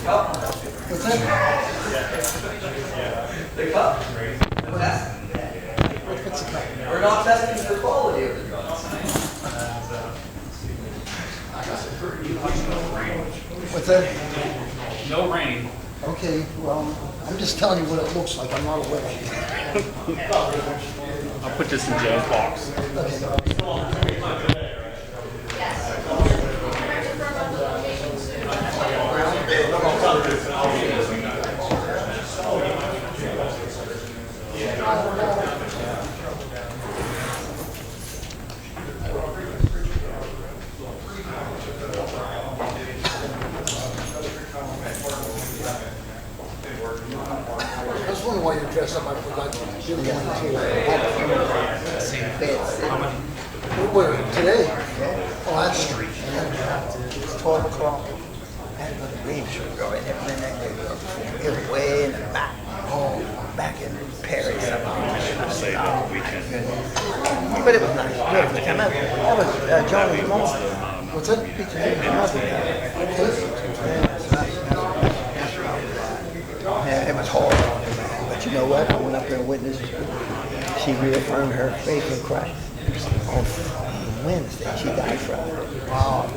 Cup? What's that? The cup? What's the cup? We're not testing for quality of the drugs. What's that? No rain. Okay, well, I'm just telling you what it looks like. I'm not aware. I'll put this in Joe's box. I was wondering why you're dressed up. I forgot you were going to. Where? Today? Oh, that's street. It's 12 o'clock. I had to go to Green Street, go in there, and then it was way in the back. Oh, back in Paris. But it was nice. Beautiful time. That was Johnny's mom. What's that? Pictures of his mother. Yeah, it was hard. But you know what? I went up there and witnessed. She reaffirmed her faith in Christ. On Wednesday, she died Friday. Wow.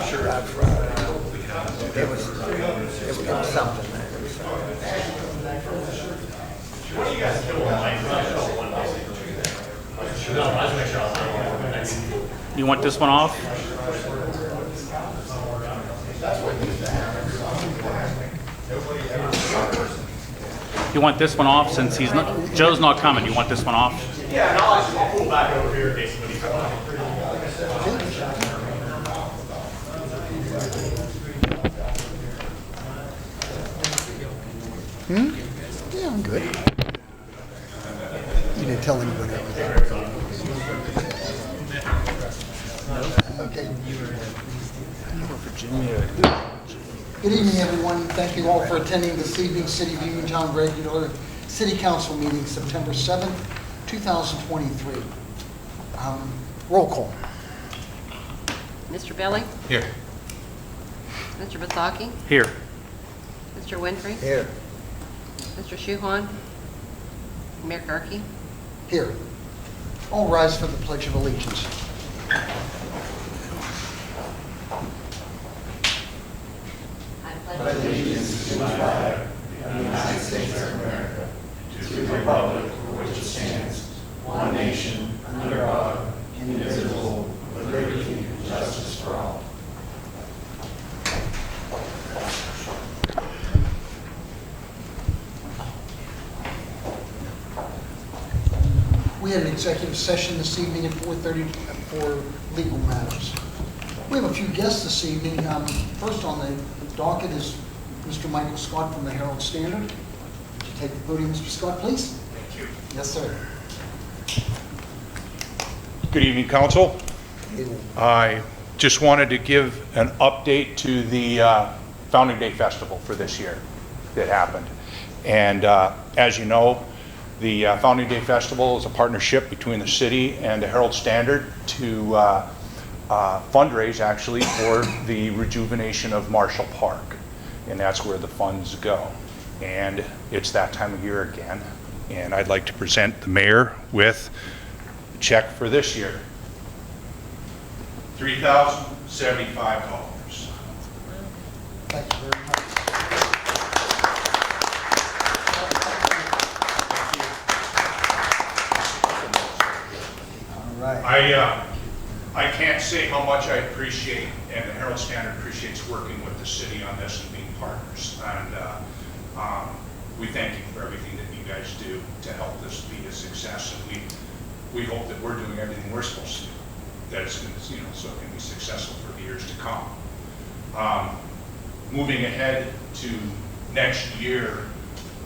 She died Friday. It was something, man. It was something. You want this one off? You want this one off since he's not, Joe's not coming. You want this one off? Yeah, and I'll pull back over here in case somebody's coming. Yeah, I'm good. You didn't tell anyone everything. Okay. Good evening, everyone. Thank you all for attending this evening's City of Uniontown regular City Council meeting, September 7th, 2023. Roll call. Mr. Billy? Here. Mr. Basaki? Here. Mr. Winfrey? Here. Mr. Shuhon? Mayor Gurke? Here. All rise for the Pledge of Allegiance. We had an executive session this evening at 4:30 for legal matters. We have a few guests this evening. First on the docket is Mr. Michael Scott from the Herald Standard. Would you take the podium, Mr. Scott, please? Thank you. Yes, sir. Good evening, Council. I just wanted to give an update to the Founding Day Festival for this year that happened. And as you know, the Founding Day Festival is a partnership between the city and the Herald Standard to fundraise actually for the rejuvenation of Marshall Park. And that's where the funds go. And it's that time of year again. And I'd like to present the mayor with a check for this year. $3,075. Thank you very much. All right. I can't say how much I appreciate, and the Herald Standard appreciates working with the city on this and being partners. And we thank you for everything that you guys do to help this be a success. And we hope that we're doing everything we're supposed to do, that it's going to, so it can be successful for the years to come. Moving ahead to next year,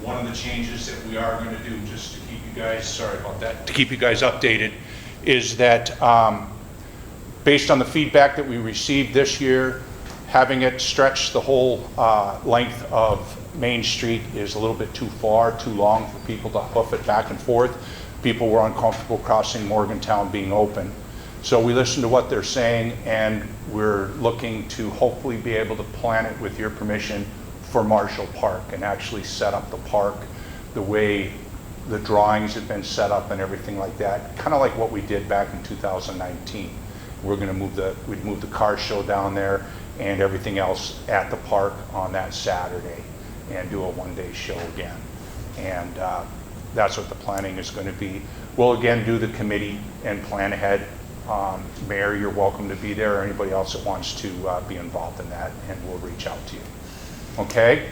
one of the changes that we are going to do, just to keep you guys, sorry about that, to keep you guys updated, is that based on the feedback that we received this year, having it stretch the whole length of Main Street is a little bit too far, too long for people to hoof it back and forth. People were uncomfortable crossing Morgantown being open. So we listened to what they're saying, and we're looking to hopefully be able to plan it with your permission for Marshall Park and actually set up the park the way the drawings have been set up and everything like that, kind of like what we did back in 2019. We're going to we'd move the car show down there and everything else at the park on that Saturday and do a one-day show again. And that's what the planning is going to be. We'll again do the committee and plan ahead. Mayor, you're welcome to be there, or anybody else that wants to be involved in that, and we'll reach out to you. Okay?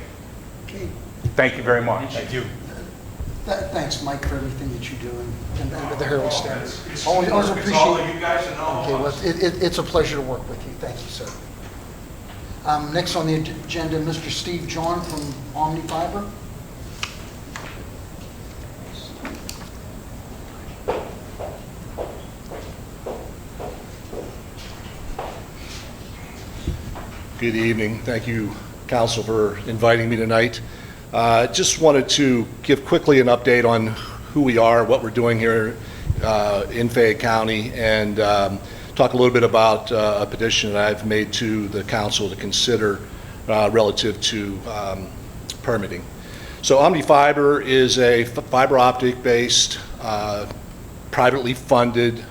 Okay. Thank you very much. Thank you. Thanks, Mike, for everything that you do and with the Herald Star. It's Always all appreciate. of you guys and all Okay, of well, us. it's a pleasure to work with you. Thank you, sir. Next on the agenda, Mr. Steve John from Omni Fiber. Good evening. Thank you, Council, for inviting me tonight. Just wanted to give quickly an update on who we are, what we're doing here in Fayette County, and talk a little bit about a petition that I've made to the Council to consider relative to permitting. So Omni Fiber is a fiber optic based, privately funded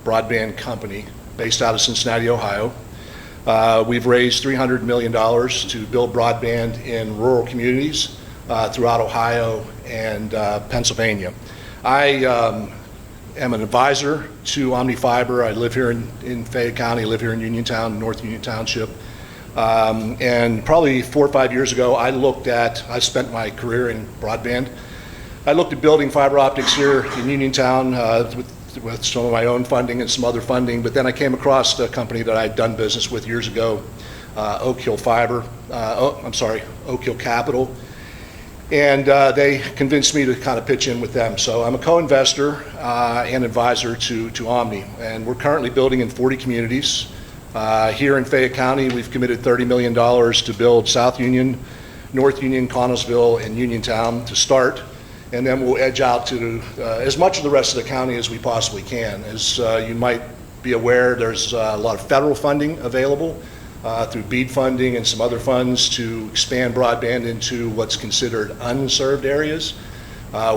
broadband company based out of Cincinnati, Ohio. We've raised $300 million to build broadband in rural communities throughout Ohio and Pennsylvania. I am an advisor to Omni Fiber. I live here in Fayette County, I live here in Uniontown, North Union Township. And probably 4 or 5 years ago, I spent my career in broadband. I looked at building fiber optics here in Uniontown with some of my own funding and some other funding, but then I came across a company that I'd done business with years ago, Oak Hill Capital, and they convinced me to kind of pitch in with them. So I'm a co-investor and advisor to Omni, and we're currently building in 40 communities. Here in Fayette County, we've committed $30 million to build South Union, North Union, Connellsville, and Uniontown to start. And then we'll edge out to as much of the rest of the county as we possibly can. As you might be aware, there's a lot of federal funding available through BEAD funding and some other funds to expand broadband into what's considered unserved areas.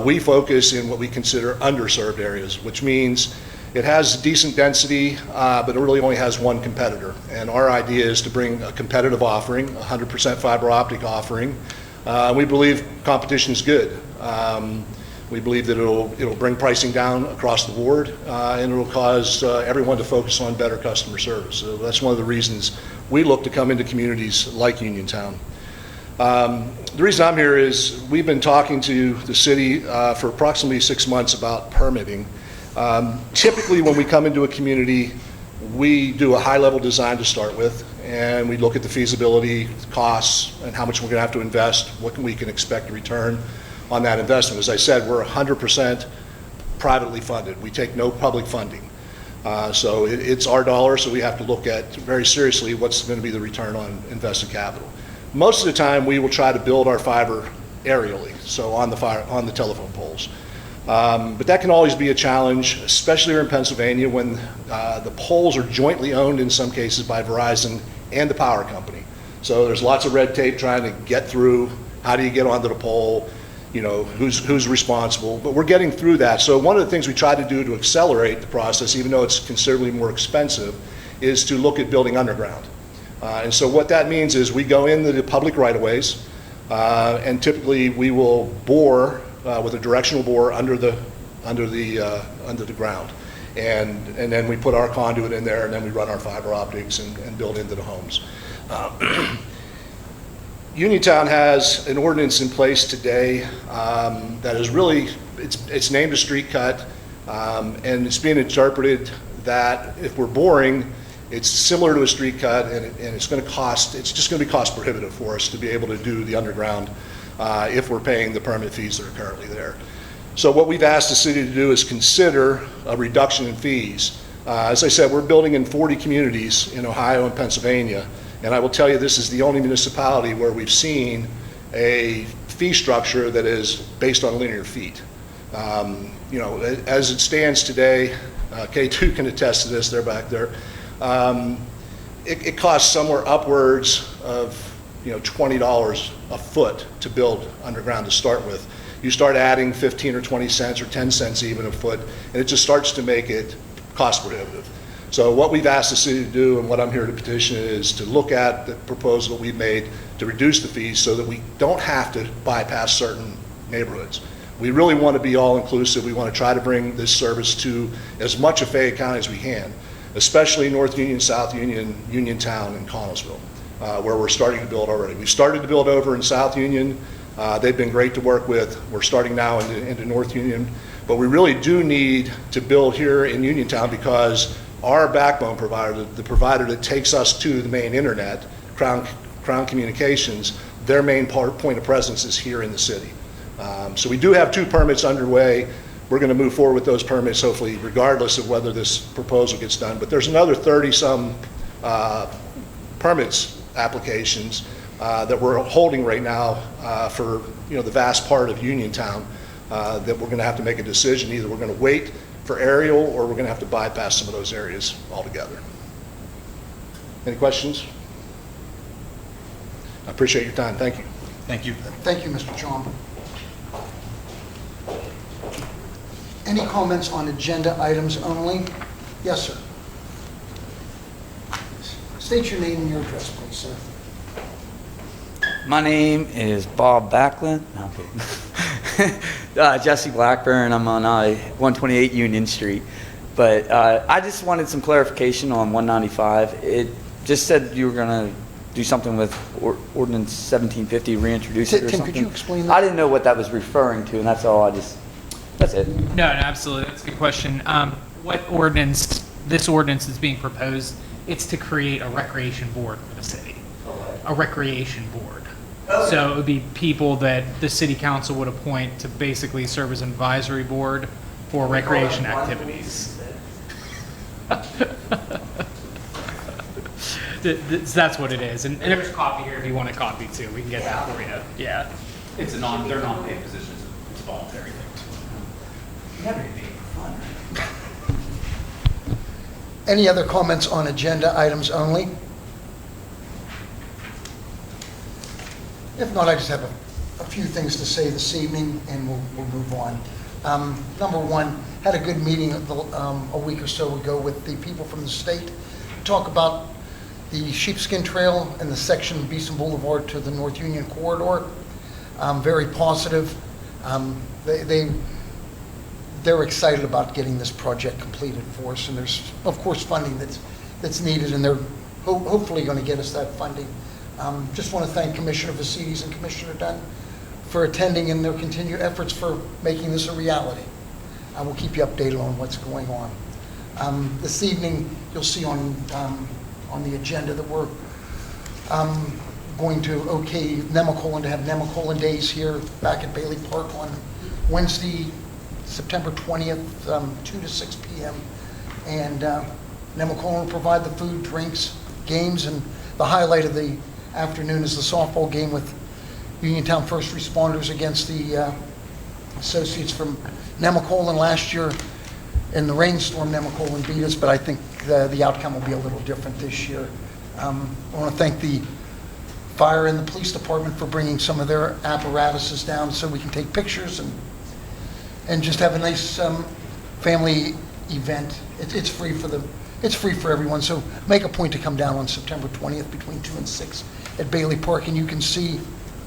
We focus in what we consider underserved areas, which means it has decent density, but it really only has one competitor. And our idea is to bring a competitive offering, 100% fiber optic offering. We believe competition is good. We believe that it'll bring pricing down across the board, and it'll cause everyone to focus on better customer service. So that's one of the reasons we look to come into communities like Uniontown. The reason I'm here is we've been talking to the city for approximately 6 months about permitting. Typically when we come into a community, we do a high-level design to start with, and we look at the feasibility, costs, and how much we're going to have to invest, what we can expect to return on that investment. As I said, we're 100% privately funded. We take no public funding. So it's our dollar, so we have to look at very seriously what's going to be the return on invested capital. Most of the time, we will try to build our fiber aerially, so on the telephone poles. But that can always be a challenge, especially here in Pennsylvania when the poles are jointly owned in some cases by Verizon and the power company. So there's lots of red tape trying to get through. How do you get onto the pole? You know, who's responsible? But we're getting through that. So one of the things we try to do to accelerate the process, even though it's considerably more expensive, is to look at building underground. And so what that means is we go into the public right-of-ways, and typically we will bore with a directional bore under the ground, and then we put our conduit in there, and then we run our fiber optics and build into the homes. Uniontown has an ordinance in place today that is really, it's named a street cut, and it's being interpreted that if we're boring, it's similar to a street cut, and it's just going to be cost prohibitive for us to be able to do the underground if we're paying the permit fees that are currently there. So what we've asked the city to do is consider a reduction in fees. As I said, we're building in 40 communities in Ohio and Pennsylvania, and I will tell you this is the only municipality where we've seen a fee structure that is based on linear feet. You know, as it stands today, K2 can attest to this, they're back there. It costs somewhere upwards of, $20 a foot to build underground to start with. You start adding 15 or 20 cents or 10 cents even a foot, and it just starts to make it cost prohibitive. So what we've asked the city to do, and what I'm here to petition, is to look at the proposal we've made to reduce the fees so that we don't have to bypass certain neighborhoods. We really want to be all-inclusive. We want to try to bring this service to as much of Fayette County as we can, especially North Union, South Union, Uniontown, and Connellsville, where we're starting to build already. We've started to build over in South Union. They've been great to work with. We're starting now into North Union. But we really do need to build here in Uniontown because our backbone provider, the provider that takes us to the main internet, Crown Communications, their main point of presence is here in the city. So we do have 2 permits underway. We're going to move forward with those permits, hopefully, regardless of whether this proposal gets done. But there's another 30-some permits applications that we're holding right now for the vast part of Uniontown that we're going to have to make a decision. Either we're going to wait for aerial or we're going to have to bypass some of those areas altogether. Any questions? I appreciate your time. Thank you. Thank you. Thank you, Mr. Chong. Any comments on agenda items only? Yes, sir. State your name and your address, please, sir. My name is Bob Backlund. No, I'm kidding. Jesse Blackburn. I'm on 128 Union Street. But I just wanted some clarification on 195. It just said you were going to do something with Ordinance 1750, reintroduce it or Tim, something. could you explain that? I didn't know what that was referring to, and that's all. That's it. No, absolutely. That's a good question. What ordinance, this ordinance is being proposed, it's to create a recreation board for the city. A recreation board. So it would be people that the city council would appoint to basically serve as an advisory board for recreation activities. That's what it is. And there's a copy here if you want a copy too. We can get that for you. Yeah. They're non-paid positions. It's a voluntary thing. Never get paid for fun, right? Any other comments on agenda items only? If not, I just have a few things to say this evening, and we'll move on. Number one, had a good meeting a week or so ago with the people from the state to talk about the Sheepskin Trail and the section Beeson Boulevard to the North Union corridor. Very positive. They're excited about getting this project completed for us, and there's, of course, funding that's needed, and they're hopefully going to get us that funding. Just want to thank Commissioner Vasides and Commissioner Dunn for attending and their continued efforts for making this a reality. I will keep you updated on what's going on. This evening, you'll see on the agenda that we're going to okay Nemacolin to have Nemacolin Days here back at Bailey Park on Wednesday, September 20th, 2 to 6 p.m. And Nemacolin will provide the food, drinks, games, and the highlight of the afternoon is the softball game with Uniontown first responders against the associates from Nemacolin. Last year in the rainstorm, Nemacolin beat us, but I think the outcome will be a little different this year. I want to thank the fire and the police department for bringing some of their apparatuses down so we can take pictures and just have a nice family event. It's free for everyone, so make a point to come down on September 20th between 2 and 6 at Bailey Park, and you can see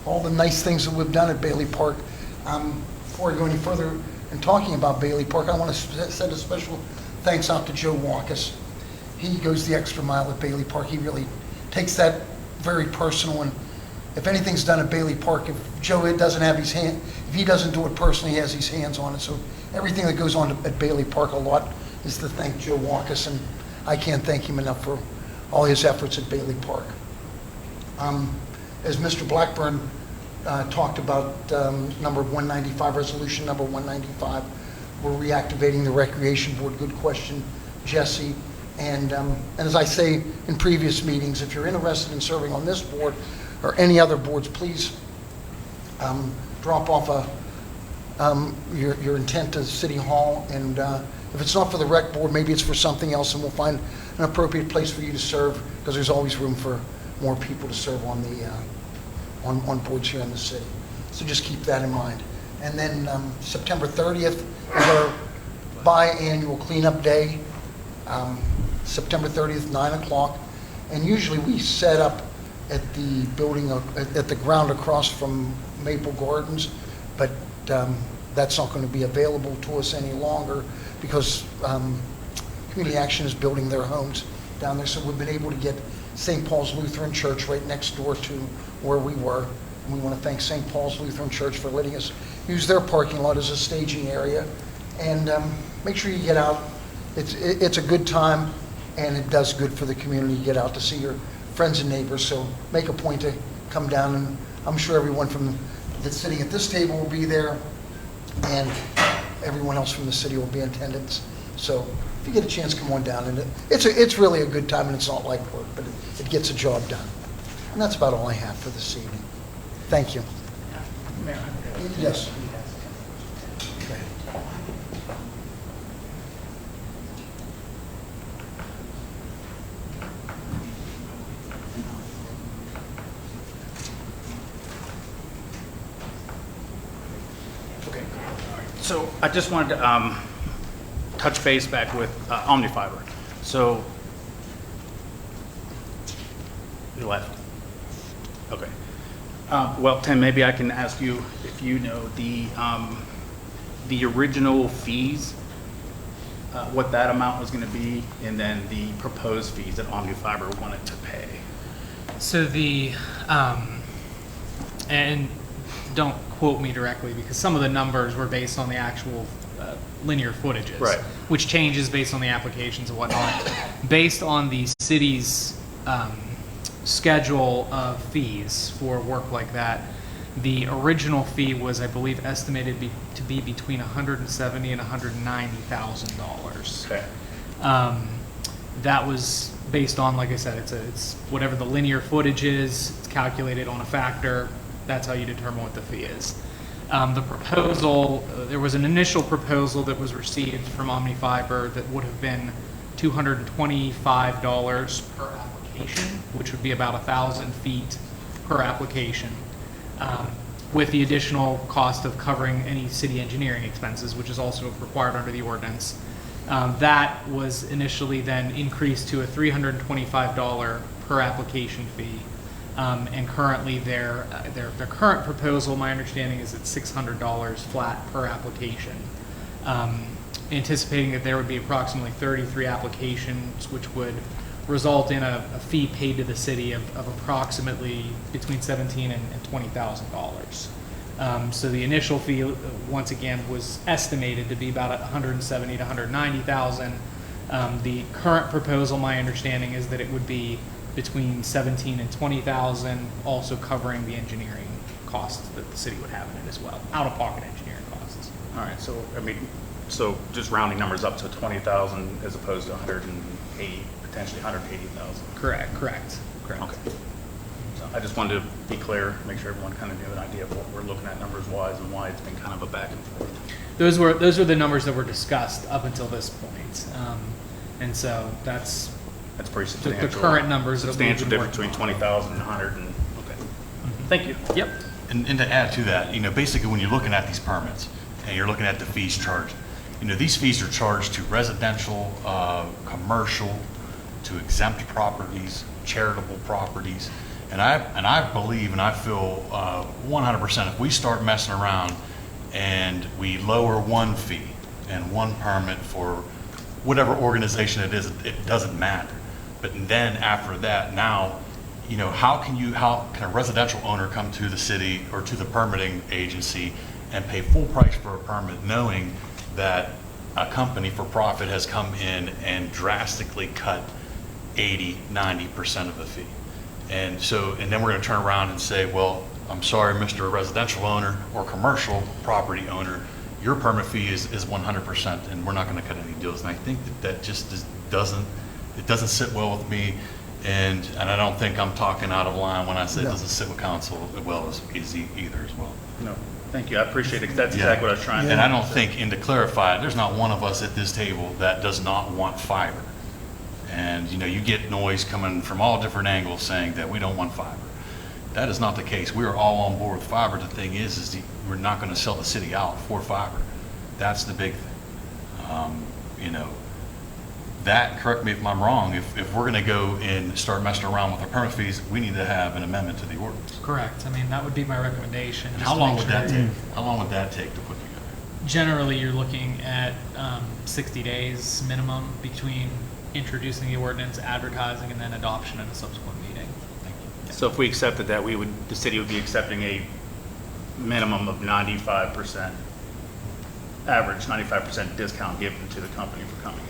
all the nice things that we've done at Bailey Park. Before I go any further in talking about Bailey Park, I want to send a special thanks out to Joe Walkus. He goes the extra mile at Bailey Park. He really takes that very personal, and if anything's done at Bailey Park, if Joe doesn't have his hand, if he doesn't do it personally, he has his hands on it. So everything that goes on at Bailey Park, a lot is to thank Joe Walkus, and I can't thank him enough for all his efforts at Bailey Park. As Mr. Blackburn talked about number 195, resolution number 195, we're reactivating the Recreation Board. Good question, Jesse. And as I say in previous meetings, if you're interested in serving on this board or any other boards, please drop off your intent to City Hall, and If it's not for the rec board, maybe it's for something else, and we'll find an appropriate place for you to serve, because there's always room for more people to serve on the, on boards here in the city. So just keep that in mind. And then September 30th is our biannual cleanup day. September 30th, 9 o'clock. And usually we set up at the building, at the ground across from Maple Gardens, but that's not going to be available to us any longer because Community Action is building their homes down there. So we've been able to get St. Paul's Lutheran Church right next door to where we were. And we want to thank St. Paul's Lutheran Church for letting us use their parking lot as a staging area. And make sure you get out. It's a good time, and it does good for the community. You get out to see your friends and neighbors, so make a point to come down, and I'm sure everyone that's sitting at this table will be there, and everyone else from the city will be in attendance. So if you get a chance, come on down. And it's really a good time, and it's not like work, but it gets a job done. And that's about all I have for this evening. Thank you. Yes. So I just wanted to touch base back with Omnifiber. So you left. Okay. Well, Tim, maybe I can ask you if you know the original fees, what that amount was going to be, and then the proposed fees that Omnifiber wanted to pay. So and don't quote me directly because some of the numbers were based on the actual linear footages, Right. which changes based on the applications and whatnot. Based on the city's schedule of fees for work like that, the original fee was, I believe, estimated to be between $170,000 and $190,000. Okay. That was based on, like I said, it's whatever the linear footage is. It's calculated on a factor. That's how you determine what the fee is. The proposal, there was an initial proposal that was received from Omnifiber that would have been $225 per application, which would be about 1,000 feet per application, with the additional cost of covering any city engineering expenses, which is also required under the ordinance. That was initially then increased to a $325 per application fee. And currently their current proposal, my understanding is it's $600 flat per application. Anticipating that there would be approximately 33 applications, which would result in a fee paid to the city of approximately between $17,000 and $20,000. So the initial fee, once again, was estimated to be about $170,000 to $190,000. The current proposal, my understanding is that it would be between $17,000 and $20,000, also covering the engineering costs that the city would have in it as well, out-of-pocket engineering costs. All right. So so just rounding numbers up to 20,000 as opposed to 180, potentially 180,000. Correct. Okay. So I just wanted to be clear, make sure everyone kind of knew an idea of what we're looking at numbers-wise and why it's been kind of a back and forth. Those were the numbers that were discussed up until this point, and so that's pretty the substantial. current numbers. that we've Substantial been difference between working 20,000 and 100. And okay. Thank you. on. Yep. And to add to that, basically when you're looking at these permits and you're looking at the fees charged, these fees are charged to residential, commercial, to exempt properties, charitable properties. And I believe and I feel 100% if we start messing around and we lower one fee and one permit for whatever organization it is, it doesn't matter. But then after that, now, how can a residential owner come to the city or to the permitting agency and pay full price for a permit knowing that a company for profit has come in and drastically cut 80, 90% of the fee? And then we're going to turn around and say, well, I'm sorry, Mr. Residential owner or commercial property owner, your permit fee is 100%, and we're not going to cut any deals. And I think that just doesn't sit well with me, and I don't think I'm talking out of line when I say it doesn't sit with council well as easy either as well. No. Thank you, I appreciate it, 'cause that's exactly what I was trying to. And I don't think, and to clarify, there's not one of us at this table that does not want fiber. And, you know, you get noise coming from all different angles saying that we don't want fiber. That is not the case. We are all on board with fiber. The thing is we're not going to sell the city out for fiber. That's the big thing. You know, that, correct me if I'm wrong, if we're going to go and start messing around with our permit fees, we need to have an amendment to the ordinance. Correct. I mean, that would be my recommendation. And just how to long make would that sure- take? How long would that take to put together? Generally, you're looking at 60 days minimum between introducing the ordinance, advertising, and then adoption in a subsequent meeting. So if we accepted that, the city would be accepting a minimum of 95%, average 95% discount given to the company for coming in.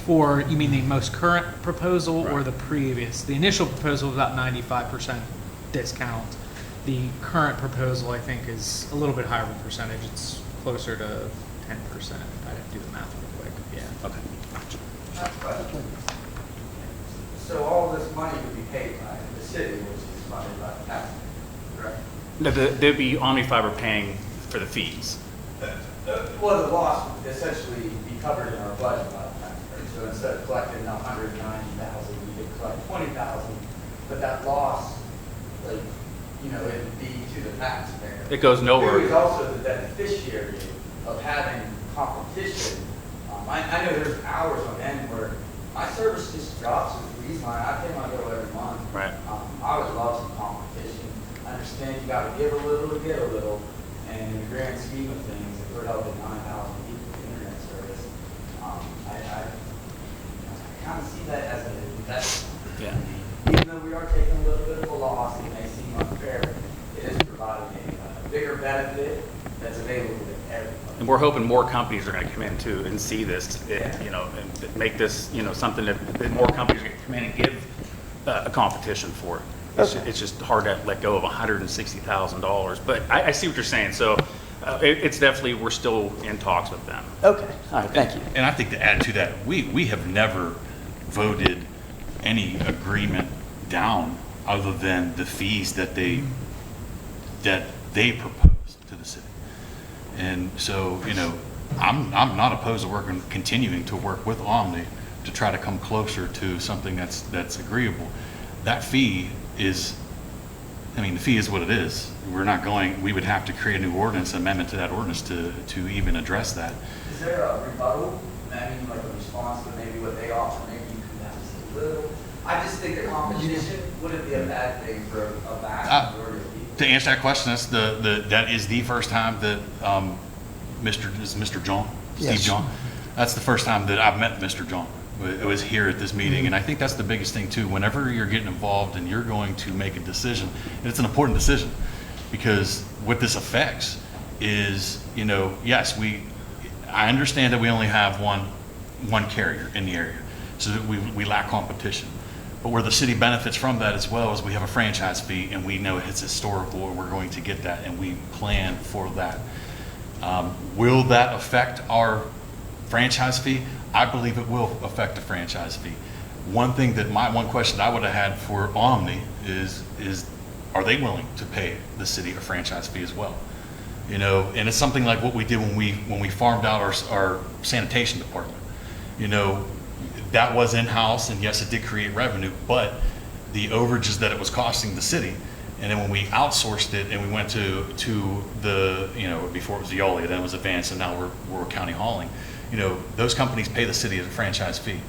For, you mean the most current proposal or Right. the previous? The initial proposal was about 95% discount. The current proposal, I think, is a little bit higher of a percentage. It's closer to 10%. I'd have to do the math real quick, yeah. Okay. So all this money would be paid by the city, which is funded by the taxpayer, correct? There'd be Omni Fiber paying for the fees. Well, the loss would essentially be covered in our budget by the taxpayer. So instead of collecting 190,000, we could collect 20,000, but that loss, like, you know, it would be to the taxpayer. It goes nowhere. Who is also the beneficiary of having competition. I know there's hours on end where my service just drops with the reason I pay my bill every month. Right. I would love some competition. I understand you gotta give a little to get a little, and in the grand scheme of things, if we're helping 9,000 people with internet service, I kind of see that as an investment. Yeah. Even though we are taking a little bit of a loss, it may seem unfair, it is providing a bigger benefit that's available to everybody. And we're hoping more companies are going to come in too and see this, you know, and make this, you know, something that more companies are going to come in and give a competition for it. It's just hard to let go of $160,000. But I see what you're saying. So it's definitely, we're still in talks with them. Okay, all right, thank you. And I think to add to that, we have never voted any agreement down other than the fees that they proposed to the city. And so, you know, I'm not opposed to continuing to work with Omni to try to come closer to something that's agreeable. That fee is, I mean, the fee is what it is. We would have to create a new ordinance, amendment to that ordinance to even address that. Is there a rebuttal? I mean, like a response to maybe what they offer, maybe you can have just a little? I just think the competition wouldn't be a bad thing for a vast majority of people. To answer that question, that is the first time that Mr. John, Steve Yes. John, that's the first time that I've met Mr. John. It was here at this meeting, and I think that's the biggest thing too. Whenever you're getting involved and you're going to make a decision, and it's an important decision, because what this affects is, you know, yes, I understand that we only have one carrier in the area, so that we lack competition. But where the city benefits from that as well is we have a franchise fee, and we know it's historical, and we're going to get that, and we plan for that. Will that affect our franchise fee? I believe it will affect the franchise fee. One question I would have had for Omni is are they willing to pay the city a franchise fee as well? You know, and it's something like what we did when we farmed out our sanitation department. You know, that was in-house, and yes, it did create revenue, but the overages that it was costing the city, and then when we outsourced it and we went to the, you know, before it was Veolia, then it was Advanced, and now we're county hauling. You know, those companies pay the city a franchise fee.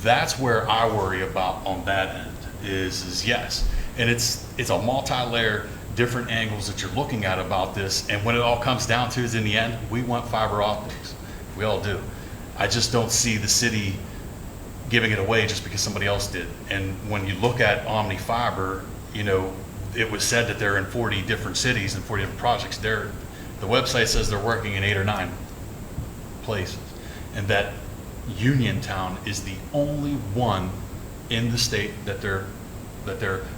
That's where I worry about on that end is yes, and it's a multi-layer, different angles that you're looking at about this, and when it all comes down to is in the end, we want fiber optics. We all do. I just don't see the city giving it away just because somebody else did. And when you look at Omni Fiber, you know, it was said that they're in 40 different cities and 40 different projects. The website says they're working in 8 or 9 places, and that Uniontown is the only one in the state that they're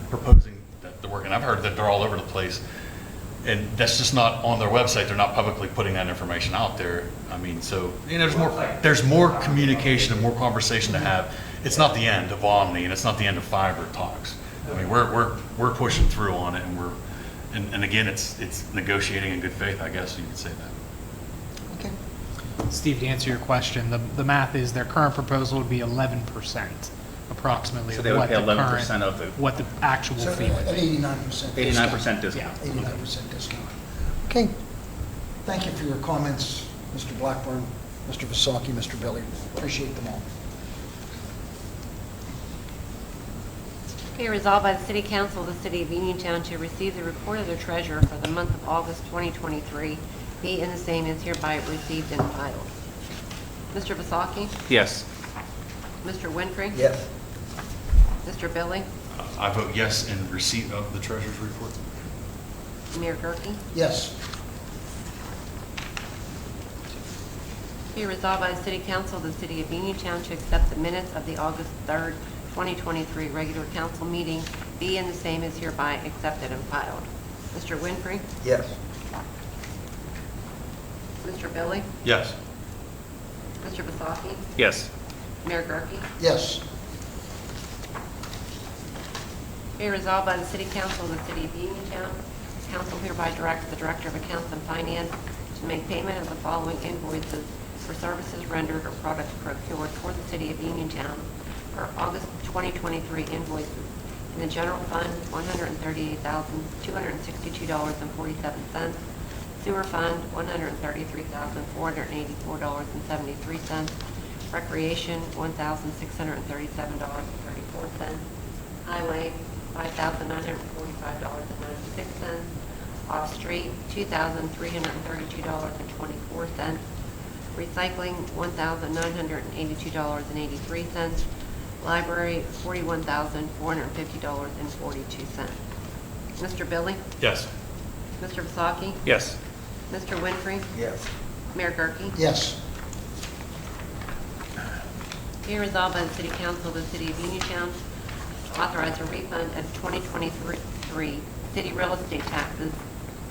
proposing that they're working. I've heard that they're all over the place, and that's just not on their website. They're not publicly putting that information out there. I mean, so, you know, there's more communication and more conversation to have. It's not the end of Omni, and it's not the end of fiber talks. I mean, we're pushing through on it, and And again, it's negotiating in good faith, I guess you could say that. Okay. Steve, to answer your question, the math is their current proposal would be 11% approximately. So of they would what pay the 11% current- of the- What the actual So fee would an be. 89% discount. 89% discount. 89% discount. Okay. Thank you for your comments, Mr. Blackburn, Mr. Vasaki, Mr. Billy. Appreciate them all. Be resolved by the City Council of the City of Uniontown to receive the report of the treasurer for the month of August 2023, be and the same is hereby received and filed. Mr. Vasaki? Yes. Mr. Winfrey? Yes. Mr. Billy? I vote yes in receipt of the treasurer's report. Mayor Gurke? Yes. Be resolved by the City Council of the City of Uniontown to accept the minutes of the August 3rd, 2023 regular council meeting, be and the same is hereby accepted and filed. Mr. Winfrey? Yes. Mr. Billy? Yes. Mr. Vasaki? Yes. Mayor Gurke? Yes. Be resolved by the City Council of the City of Uniontown, council hereby directs the Director of Accounts and Finance to make payment of the following invoices for services rendered or products procured for the City of Uniontown for August 2023 invoices. In the General Fund, $138,262.47. Sewer Fund, $133,484.73. Recreation, $1,637.34. Highway, $5,945.96. Off-street, $2,332.24. Recycling, $1,982.83. Library, $41,450.42. Mr. Billy? Yes. Mr. Vasaki? Yes. Mr. Winfrey? Yes. Mayor Gurke? Yes. Be resolved by the City Council of the City of Uniontown to authorize a refund of 2023 city real estate taxes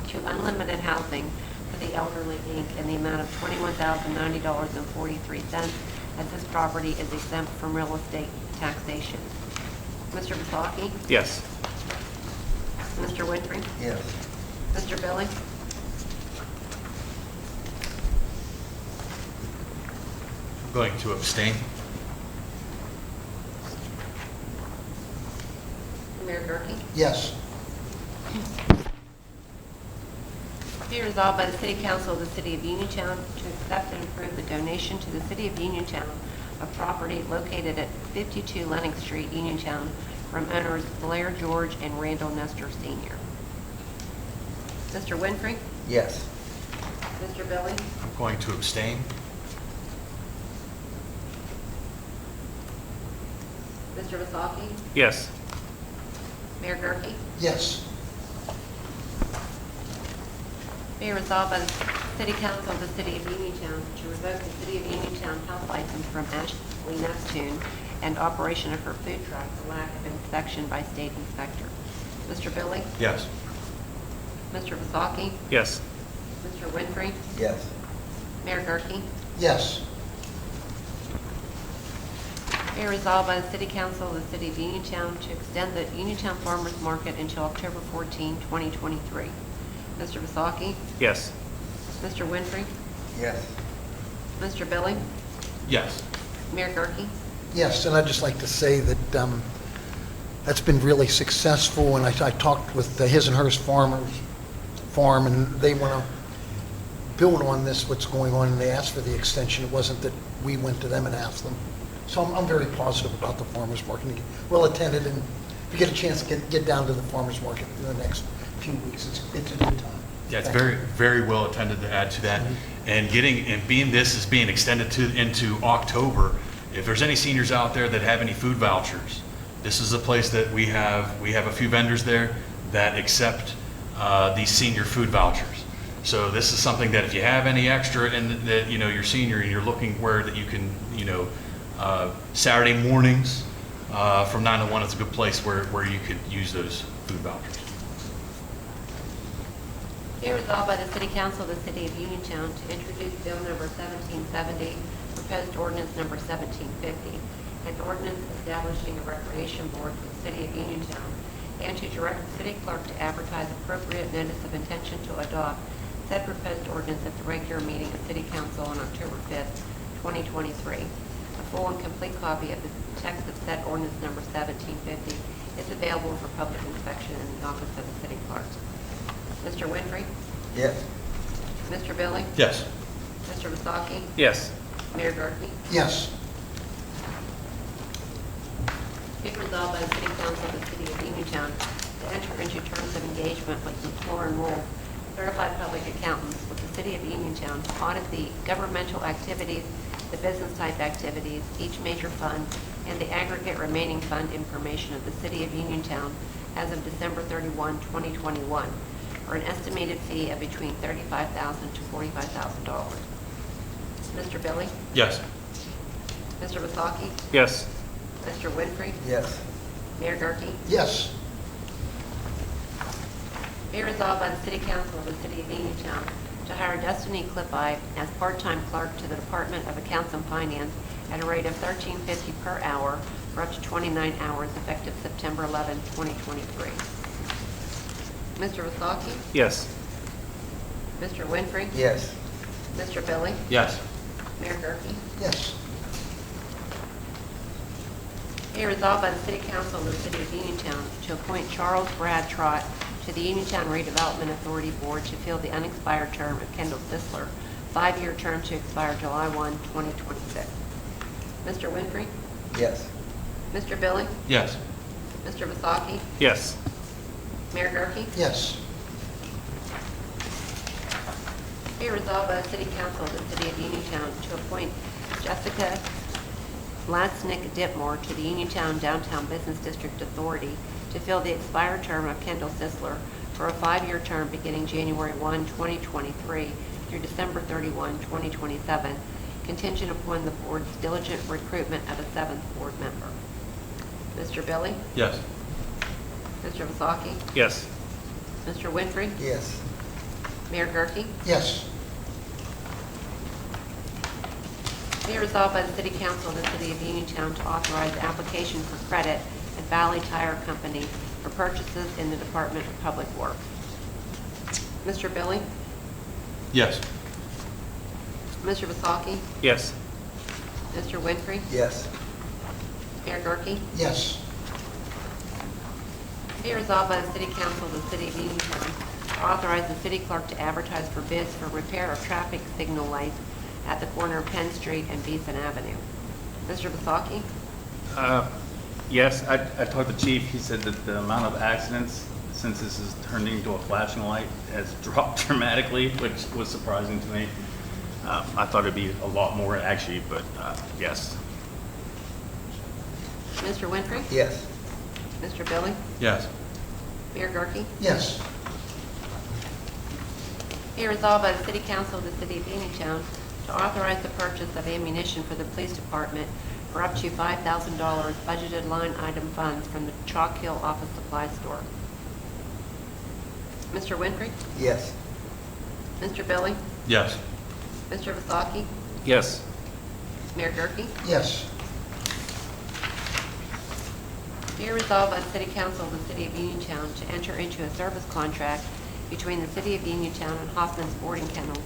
to Unlimited Housing for the Elderly Inc. in the amount of $21,090.43, as this property is exempt from real estate taxation. Mr. Vasaki? Yes. Mr. Winfrey? Yes. Mr. Billy? I'm going to abstain. Mayor Gurke? Yes. Be resolved by the City Council of the City of Uniontown to accept and approve the donation to the City of Uniontown of property located at 52 Lennox Street, Uniontown, from owners Blair George and Randall Nestor Sr. Mr. Winfrey? Yes. Mr. Billy? I'm going to abstain. Mr. Vasaki? Yes. Mayor Gurke? Yes. Be resolved by the City Council of the City of Uniontown to revoke the City of Uniontown health license from Ashley Neptune and operation of her food truck for lack of inspection by state inspector. Mr. Billy? Yes. Mr. Vasaki? Yes. Mr. Winfrey? Yes. Mayor Gurke? Yes. Be resolved by the City Council of the City of Uniontown to extend the Uniontown Farmers Market until October 14, 2023. Mr. Vasaki? Yes. Mr. Winfrey? Yes. Mr. Billy? Yes. Mayor Gurke? Yes, and I'd just like to say that that's been really successful, and I talked with the His and Hers farm, and they want to build on this, what's going on, and they asked for the extension. It wasn't that we went to them and asked them. So I'm very positive about the farmers market. Well attended, and if you get a chance to get down to the farmers market in the next few weeks, it's a good time. Yeah, it's Thank very, you. very well attended to add to that. And being this is being extended into October, if there's any seniors out there that have any food vouchers, this is a place that we have a few vendors there that accept these senior food vouchers. So this is something that if you have any extra and that, you're senior and you're looking where that you can, Saturday mornings from 9 to 1, it's a good place where you could use those food vouchers. Be resolved by the City Council of the City of Uniontown to introduce Bill Number 1770, proposed ordinance Number 1750, an ordinance establishing a recreation board for the City of Uniontown and to direct the city clerk to advertise appropriate notice of intention to adopt said proposed ordinance at the regular meeting of City Council on October 5th, 2023. A full and complete copy of the text of said ordinance number 1750 is available for public inspection in the office of the city clerk. Mr. Winfrey? Yes. Mr. Billy? Yes. Mr. Vasaki? Yes. Mayor Gurke? Yes. Be resolved by the City Council of the City of Uniontown to enter into terms of engagement with McClure and Wolf, certified public accountants with the City of Uniontown to audit the governmental activities, the business type activities, each major fund, and the aggregate remaining fund information of the City of Uniontown as of December 31, 2021, for an estimated fee of between $35,000 to $45,000. Mr. Billy? Yes. Mr. Vasaki? Yes. Mr. Winfrey? Yes. Mayor Gurke? Yes. Be resolved by the City Council of the City of Uniontown to hire Destiny Clippi as part-time clerk to the Department of Accounts and Finance at a rate of $13.50 per hour for up to 29 hours effective September 11, 2023. Mr. Vasaki? Yes. Mr. Winfrey? Yes. Mr. Billy? Yes. Mayor Gurke? Yes. Be resolved by the City Council of the City of Uniontown to appoint Charles Brad Trott to the Uniontown Redevelopment Authority Board to fill the unexpired term of Kendall Sisler, 5-year term to expire July 1, 2026. Mr. Winfrey? Yes. Mr. Billy? Yes. Mr. Vasaki? Yes. Mayor Gurke? Yes. Be resolved by the City Council of the City of Uniontown to appoint Jessica Lansnick Ditmore to the Uniontown Downtown Business District Authority to fill the expired term of Kendall Sisler for a 5-year term beginning January 1, 2023 through December 31, 2027, contingent upon the board's diligent recruitment of a 7th board member. Mr. Billy? Yes. Mr. Vasaki? Yes. Mr. Winfrey? Yes. Mayor Gurke? Yes. Be resolved by the City Council of the City of Uniontown to authorize application for credit at Valley Tire Company for purchases in the Department of Public Works. Mr. Billy? Yes. Mr. Vasaki? Yes. Mr. Winfrey? Yes. Mayor Gurke? Yes. Be resolved by the City Council of the City of Uniontown to authorize the city clerk to advertise for bids for repair of traffic signal lights at the corner of Penn Street and Beeson Avenue. Mr. Vasaki? Yes, I talked to Chief. He said that the amount of accidents, since this is turned into a flashing light, has dropped dramatically, which was surprising to me. I thought it'd be a lot more actually, but yes. Mr. Winfrey? Yes. Mr. Billy? Yes. Mayor Gurke? Yes. Be resolved by the City Council of the City of Uniontown to authorize the purchase of ammunition for the police department for up to $5,000 budgeted line item funds from the Chalk Hill Office Supply Store. Mr. Winfrey? Yes. Mr. Billy? Yes. Mr. Vasaki? Yes. Mayor Gurke? Yes. Be resolved by the City Council of the City of Uniontown to enter into a service contract between the City of Uniontown and Hoffman's Boarding Kennel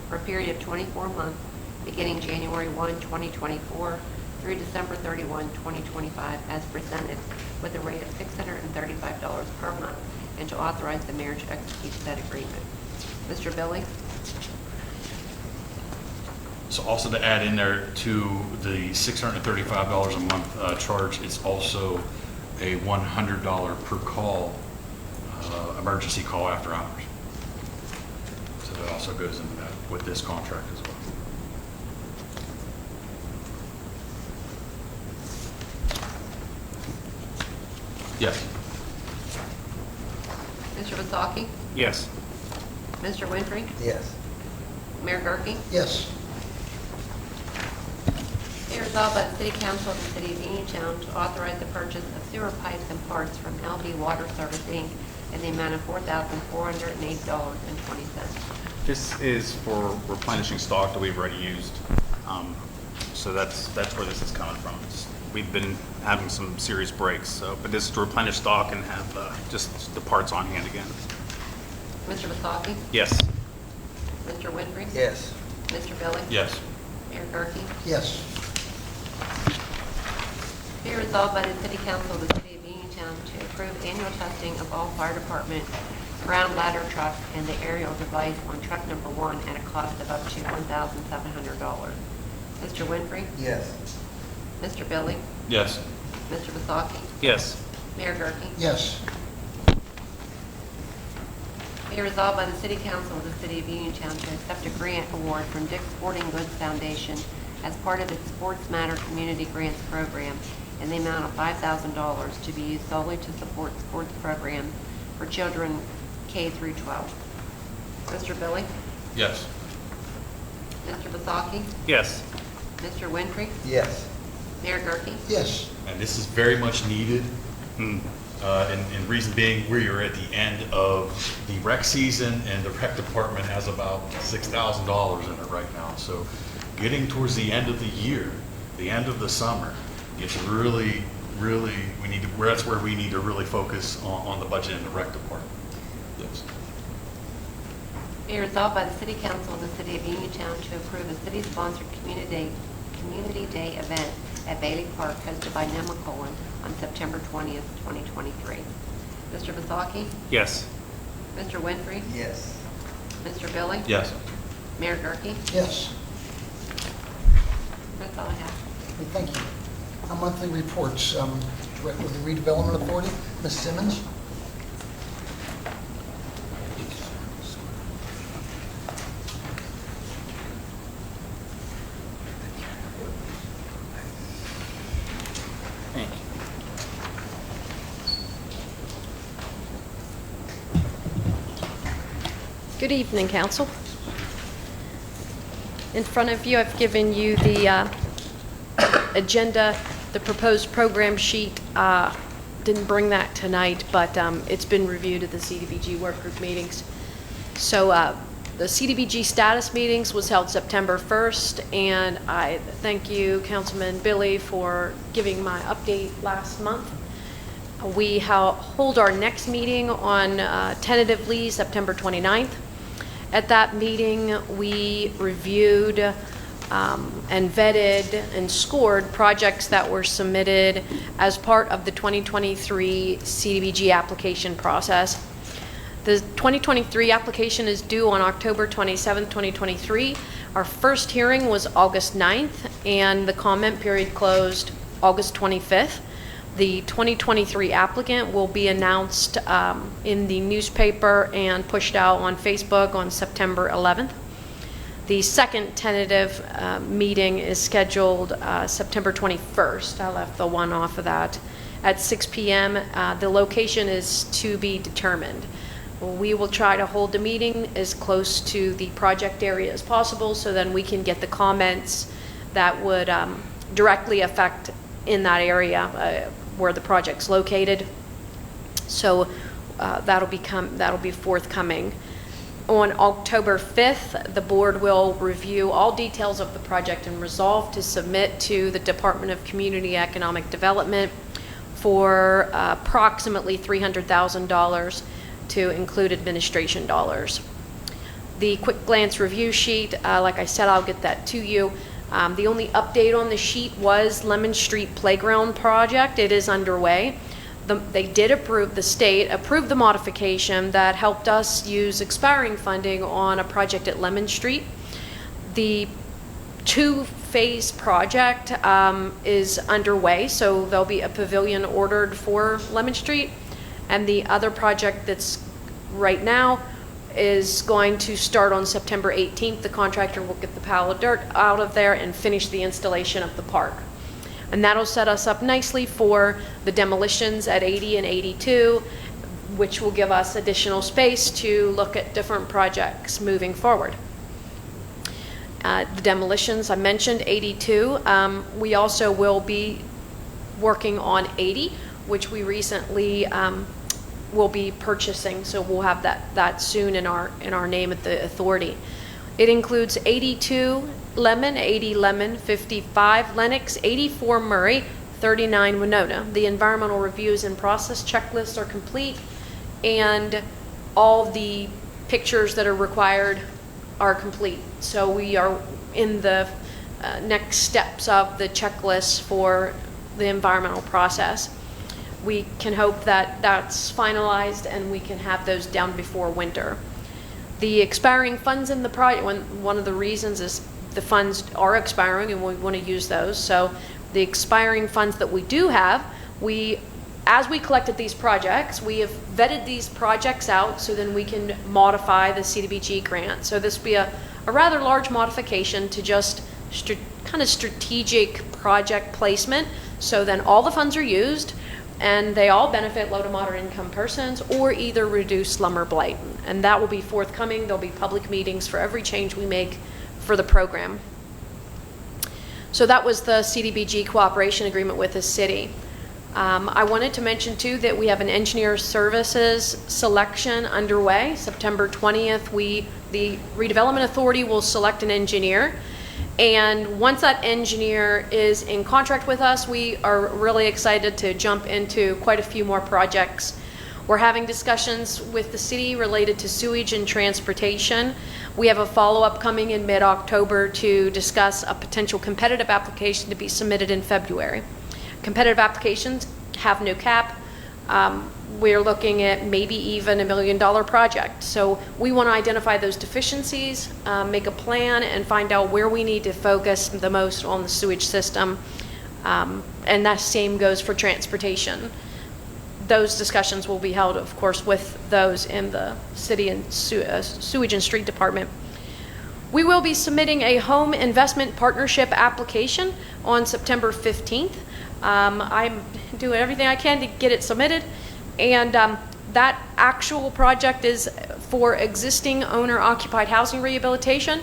for a period of 24 months, beginning January 1, 2024 through December 31, 2025, as presented, with a rate of $635 per month, and to authorize the mayor to execute said agreement. Mr. Billy? So also to add in there to the $635 a month charge, it's also a $100 per call, emergency call after hours. So that also goes into that with this contract as well. Yes. Mr. Vasaki? Yes. Mr. Winfrey? Yes. Mayor Gurke? Yes. Be resolved by the City Council of the City of Uniontown to authorize the purchase of sewer pipes and parts from LB Water Service, Inc. in the amount of $4,408.20. This is for replenishing stock that we've already used. So that's where this is coming from. It's we've been having some serious breaks. So, but this is to replenish stock and have just the parts on hand again. Mr. Vasaki? Yes. Mr. Winfrey? Yes. Mr. Billy? Yes. Mayor Gurke? Yes. Be resolved by the City Council of the City of Uniontown to approve annual testing of all fire department ground ladder trucks and the aerial device on truck number 1 at a cost of up to $1,700. Mr. Winfrey? Yes. Mr. Billy? Yes. Mr. Vasaki? Yes. Mayor Gurke? Yes. Be resolved by the City Council of the City of Uniontown to accept a grant award from Dick's Sporting Goods Foundation as part of its Sports Matter Community Grants Program in the amount of $5,000 to be used solely to support sports programs for children K through 12. Mr. Billy? Yes. Mr. Vasaki? Yes. Mr. Winfrey? Yes. Mayor Gurke? Yes. And this is very much needed. And reason being, we are at the end of the rec season, and the rec department has about $6,000 in it right now. So getting towards the end of the year, the end of the summer, it's really, that's where we need to really focus on the budget in the rec department. Yes. Be resolved by the City Council of the City of Uniontown to approve a city-sponsored Community Day event at Bailey Park hosted by Nemacolin on September 20th, 2023. Mr. Vasaki? Yes. Mr. Winfrey? Yes. Mr. Billy? Yes. Mayor Gurke? Yes. That's all I have. Thank you. Our monthly reports, Director of the Redevelopment Authority, Ms. Simmons. Thank you. Good evening, Council. In front of you, I've given you the agenda, the proposed program sheet. Didn't bring that tonight, but it's been reviewed at the CDBG work group meetings. So the CDBG status meetings was held September 1st, and I thank you, Councilman Billy, for giving my update last month. We hold our next meeting on tentatively September 29th. At that meeting, we reviewed and vetted and scored projects that were submitted as part of the 2023 CDBG application process. The 2023 application is due on October 27th, 2023. Our first hearing was August 9th, and the comment period closed August 25th. The 2023 applicant will be announced in the newspaper and pushed out on Facebook on September 11th. The second tentative meeting is scheduled September 21st. I left the one off of that at 6 p.m. The location is to be determined. We will try to hold the meeting as close to the project area as possible, so then we can get the comments that would directly affect in that area where the project's located. So that'll be forthcoming. On October 5th, the board will review all details of the project and resolve to submit to the Department of Community Economic Development for approximately $300,000 to include administration dollars. The quick glance review sheet, like I said, I'll get that to you. The only update on the sheet was Lemon Street Playground project. It is underway. The state approved the modification that helped us use expiring funding on a project at Lemon Street. The two-phase project is underway, so there'll be a pavilion ordered for Lemon Street, and the other project that's right now is going to start on September 18th. The contractor will get the pile of dirt out of there and finish the installation of the park. And that'll set us up nicely for the demolitions at 80 and 82, which will give us additional space to look at different projects moving forward. The demolitions, I mentioned 82. We also will be working on 80, which we recently will be purchasing, so we'll have that soon in our name at the authority. It includes 82 Lemon, 80 Lemon, 55 Lenox, 84 Murray, 39 Winona. The environmental reviews and process checklists are complete, and all the pictures that are required are complete. So we are in the next steps of the checklist for the environmental process. We can hope that that's finalized and we can have those down before winter. The expiring funds in the project, one of the reasons is the funds are expiring and we want to use those. So the expiring funds that we do have, as we collected these projects, we have vetted these projects out so then we can modify the CDBG grant. So this will be a rather large modification to just kind of strategic project placement. So then all the funds are used and they all benefit low to moderate income persons or either reduce slum or blight. And that will be forthcoming. There'll be public meetings for every change we make for the program. So that was the CDBG cooperation agreement with the city. I wanted to mention too that we have an engineer services selection underway. September 20th, the Redevelopment Authority will select an engineer. And once that engineer is in contract with us, we are really excited to jump into quite a few more projects. We're having discussions with the city related to sewage and transportation. We have a follow-up coming in mid-October to discuss a potential competitive application to be submitted in February. Competitive applications have no cap. We're looking at maybe even $1 million project. So we want to identify those deficiencies, make a plan, and find out where we need to focus the most on the sewage system. And that same goes for transportation. Those discussions will be held, of course, with those in the city and sewage and street department. We will be submitting a home investment partnership application on September 15th. I'm doing everything I can to get it submitted. And that actual project is for existing owner-occupied housing rehabilitation.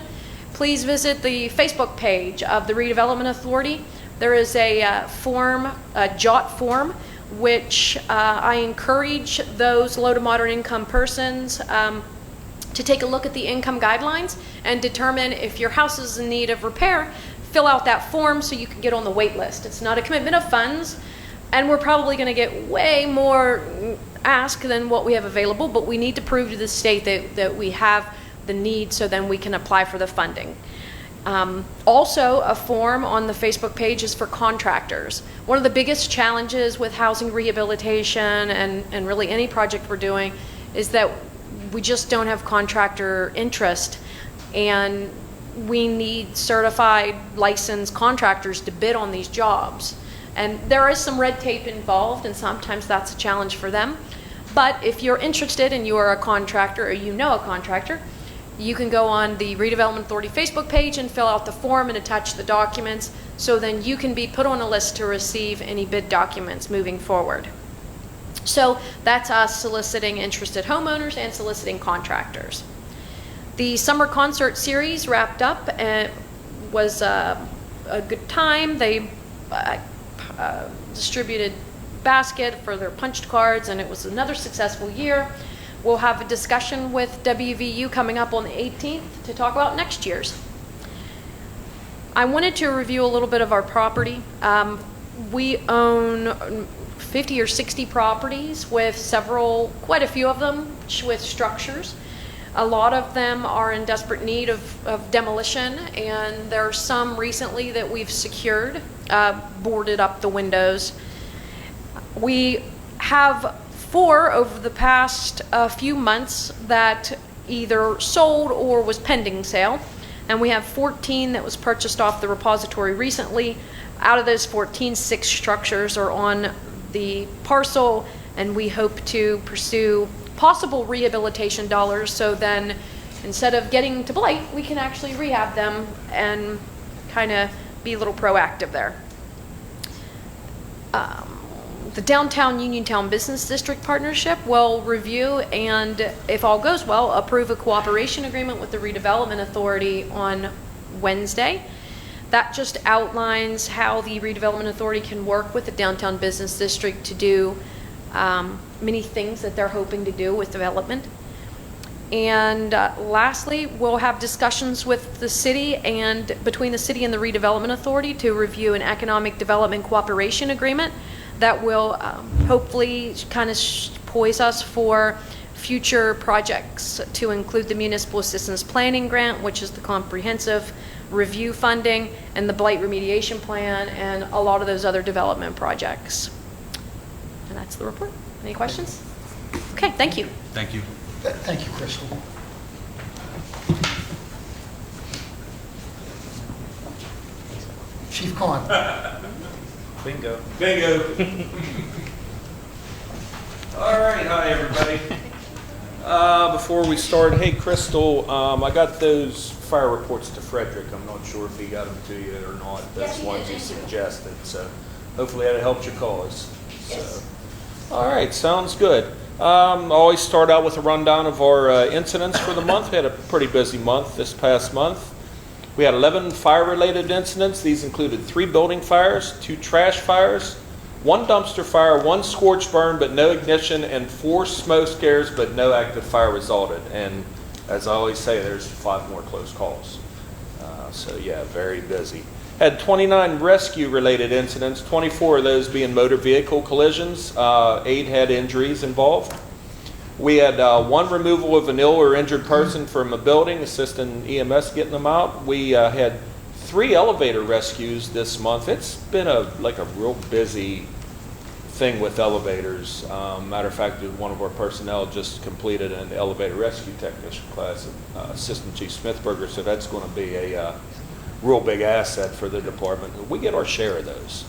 Please visit the Facebook page of the Redevelopment Authority. There is a form, a JOT form, which I encourage those low to moderate income persons to take a look at the income guidelines and determine if your house is in need of repair. Fill out that form so you can get on the wait list. It's not a commitment of funds, and we're probably going to get way more ask than what we have available, but we need to prove to the state that we have the need so then we can apply for the funding. Also, a form on the Facebook page is for contractors. One of the biggest challenges with housing rehabilitation and really any project we're doing is that we just don't have contractor interest, and we need certified licensed contractors to bid on these jobs. And there is some red tape involved, and sometimes that's a challenge for them. But if you're interested and you are a contractor or you know a contractor, you can go on the Redevelopment Authority Facebook page and fill out the form and attach the documents, so then you can be put on a list to receive any bid documents moving forward. So that's us soliciting interested homeowners and soliciting contractors. The summer concert series wrapped up and was a good time. They distributed basket for their punched cards, and it was another successful year. We'll have a discussion with WVU coming up on the 18th to talk about next year's. I wanted to review a little bit of our property. We own 50 or 60 properties with quite a few of them with structures. A lot of them are in desperate need of demolition, and there are some recently that we've secured, boarded up the windows. We have 4 over the past few months that either sold or was pending sale, and we have 14 that was purchased off the repository recently. Out of those 14, 6 structures are on the parcel, and we hope to pursue possible rehabilitation dollars, so then instead of getting to blight, we can actually rehab them and kind of be a little proactive there. The Downtown Uniontown Business District Partnership will review and, if all goes well, approve a cooperation agreement with the Redevelopment Authority on Wednesday. That just outlines how the Redevelopment Authority can work with the Downtown Business District to do many things that they're hoping to do with development. And lastly, we'll have discussions with the city and between the city and the redevelopment authority to review an economic development cooperation agreement that will hopefully kind of poise us for future projects, to include the municipal assistance planning grant, which is the comprehensive review funding, and the blight remediation plan, and a lot of those other development projects. And that's the report. Any questions? Okay, thank you. Thank you. Thank you, Crystal. Chief Khan. Bingo. Bingo. All right, hi everybody. Before we start, hey Crystal, I got those fire reports to Frederick. I'm not sure if he got them to you or not. That's ones you suggested, so hopefully that helped your cause. So, all right, sounds good. I always start out with a rundown of our incidents for the month. We had a pretty busy month this past month. We had 11 fire-related incidents. These included 3 building fires, 2 trash fires, 1 dumpster fire, 1 scorch burn but no ignition, and 4 smoke scares but no active fire resulted. And as I always say, there's 5 more close calls. So yeah, very busy. Had 29 rescue-related incidents, 24 of those being motor vehicle collisions. 8 had injuries involved. We had 1 removal of an ill or injured person from a building, assisting EMS getting them out. We had 3 elevator rescues this month. It's been a real busy thing with elevators. Matter of fact, one of our personnel just completed an elevator rescue technician class at Assistant Chief Smithberger, so that's going to be a real big asset for the department. We get our share of those.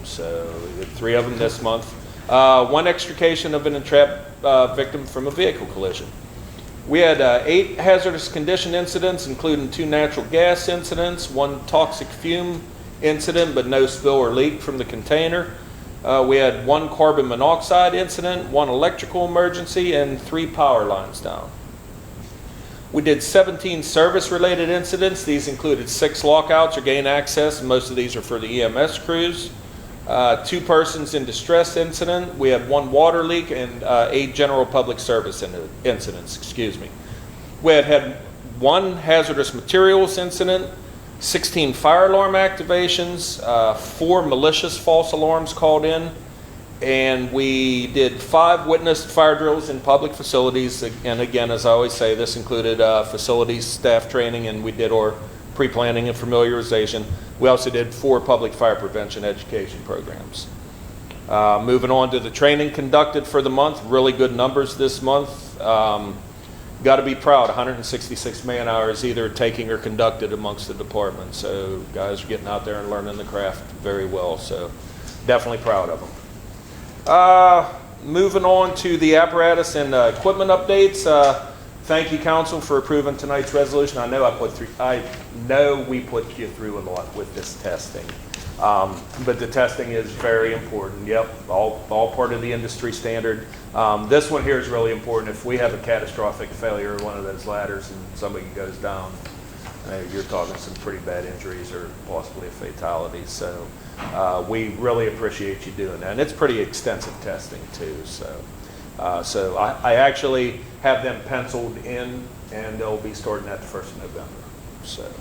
So 3 of them this month. 1 extrication of an entrapped victim from a vehicle collision. We had 8 hazardous condition incidents, including 2 natural gas incidents, 1 toxic fume incident, but no spill or leak from the container. We had 1 carbon monoxide incident, 1 electrical emergency, and 3 power lines down. We did 17 service-related incidents. These included 6 lockouts or gain access, and most of these are for the EMS crews. 2 persons in distress incident. We had 1 water leak and 8 general public service incidents. Excuse me. We had 1 hazardous materials incident, 16 fire alarm activations, 4 malicious false alarms called in, and we did 5 witnessed fire drills in public facilities. And again, as I always say, this included facilities staff training, and we did our pre-planning and familiarization. We also did 4 public fire prevention education programs. Moving on to the training conducted for the month, really good numbers this month. Got to be proud, 166 man hours either taking or conducted amongst the department. So guys are getting out there and learning the craft very well. So definitely proud of them. Moving on to the apparatus and equipment updates. Thank you, Council, for approving tonight's resolution. I know we put you through a lot with this testing, but the testing is very important. Yep, all part of the industry standard. This one here is really important. If we have a catastrophic failure of one of those ladders and somebody goes down, you're talking some pretty bad injuries or possibly a fatality. So we really appreciate you doing that. And it's pretty extensive testing too. So I actually have them penciled in, and they'll be starting at the 1st of November. So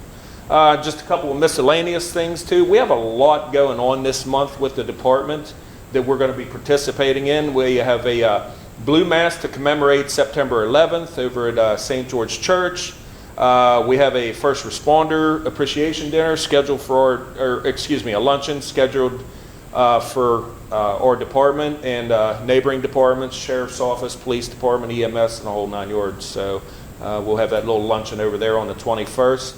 just a couple of miscellaneous things too. We have a lot going on this month with the department that we're going to be participating in. We have a Blue Mass to commemorate September 11th over at St. George Church. We have a first responder appreciation dinner scheduled for a luncheon scheduled for our department and neighboring departments, Sheriff's Office, Police Department, EMS, and the whole 9 yards. So we'll have that little luncheon over there on the 21st.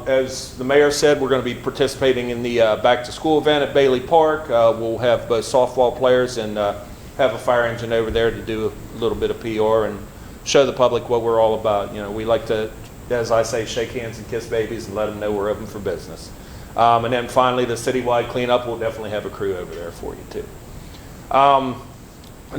As the mayor said, we're going to be participating in the back to school event at Bailey Park. We'll have both softball players and have a fire engine over there to do a little bit of PR and show the public what we're all about. You know, we like to, as I say, shake hands and kiss babies and let them know we're open for business. And then finally, the citywide cleanup, we'll definitely have a crew over there for you too. And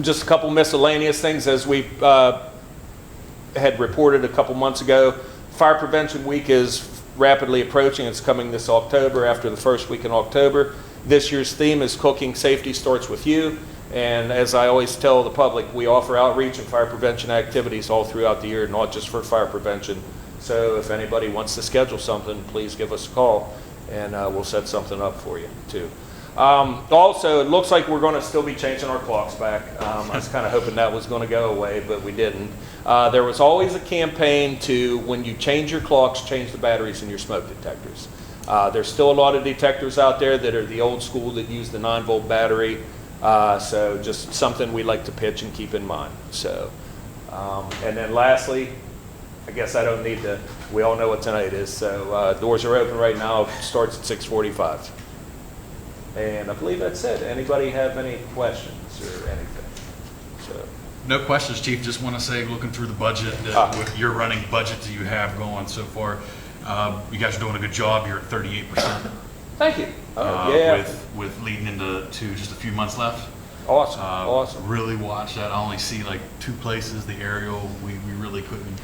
just a couple miscellaneous things as we had reported a couple months ago. Fire Prevention Week is rapidly approaching. It's coming this October, after the first week in October. This year's theme is Cooking Safety Starts With You. And as I always tell the public, we offer outreach and fire prevention activities all throughout the year, not just for fire prevention. So if anybody wants to schedule something, please give us a call, and we'll set something up for you, too. Also, it looks like we're going to still be changing our clocks back. I was kind of hoping that was going to go away, but we didn't. There was always a campaign to, when you change your clocks, change the batteries in your smoke detectors. There's still a lot of detectors out there that are the old school that use the 9-volt battery. So just something we like to pitch and keep in mind. So, and then lastly, I guess I don't need to, we all know what tonight is. So doors are open right now. It starts at 6:45. And I believe that's it. Anybody have any questions or anything? So. No questions, Chief. Just want to say, looking through the budget, with your running budget that you have going so far, you guys are doing a good job. You're at 38%. Thank you. Yeah. With leading into just a few months left. Awesome. Awesome. Really watch that. I only see like 2 places. The aerial, we really couldn't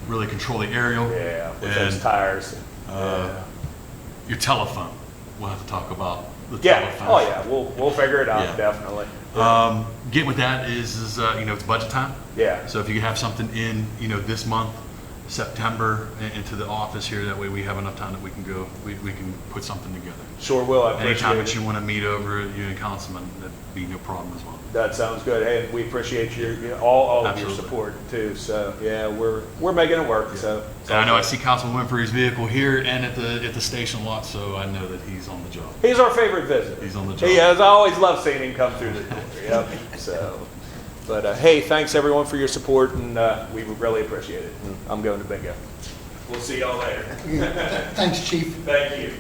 really control the aerial. Yeah, with those tires. Your telephone. We'll have to talk about the yeah. telephone. Oh yeah, we'll figure it out. Yeah. Definitely. Get with that is it's budget time. Yeah. So if you could have something in this month, September, into the office here, that way we have enough time that we can go. We can put something together. Sure will. I appreciate Anytime it. that you want to meet over at Union Councilman, that'd be no problem as well. That sounds good. Hey, we appreciate all of your Absolutely. support too. So yeah, we're making it work. Yeah. So And I know I see Councilman Winfrey's vehicle here and at the station lot, so I know that he's on the job. he's our favorite visitor. He's on the job. He is. I always love seeing him come through the door. Yep. So, but hey, thanks everyone for your support, and we really appreciate it. I'm going to bingo. We'll see y'all later. Thanks, Chief. Thank you.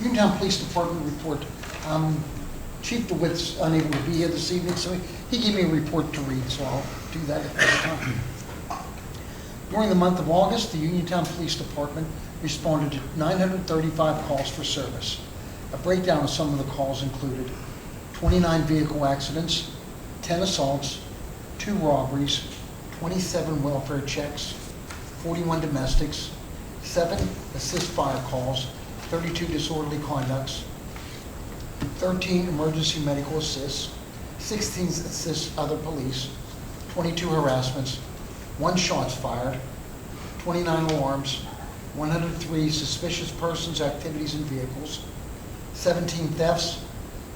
Uniontown Police Department report. Chief DeWitt's unable to be here this evening, so he gave me a report to read, so I'll do that at this time. During the month of August, the Uniontown Police Department responded to 935 calls for service. A breakdown of some of the calls included 29 vehicle accidents, 10 assaults, 2 robberies, 27 welfare checks, 41 domestics, 7 assist fire calls, 32 disorderly conducts, 13 emergency medical assists, 16 assists other police, 22 harassments, 1 shots fired, 29 alarms, 103 suspicious persons, activities, and vehicles, 17 thefts,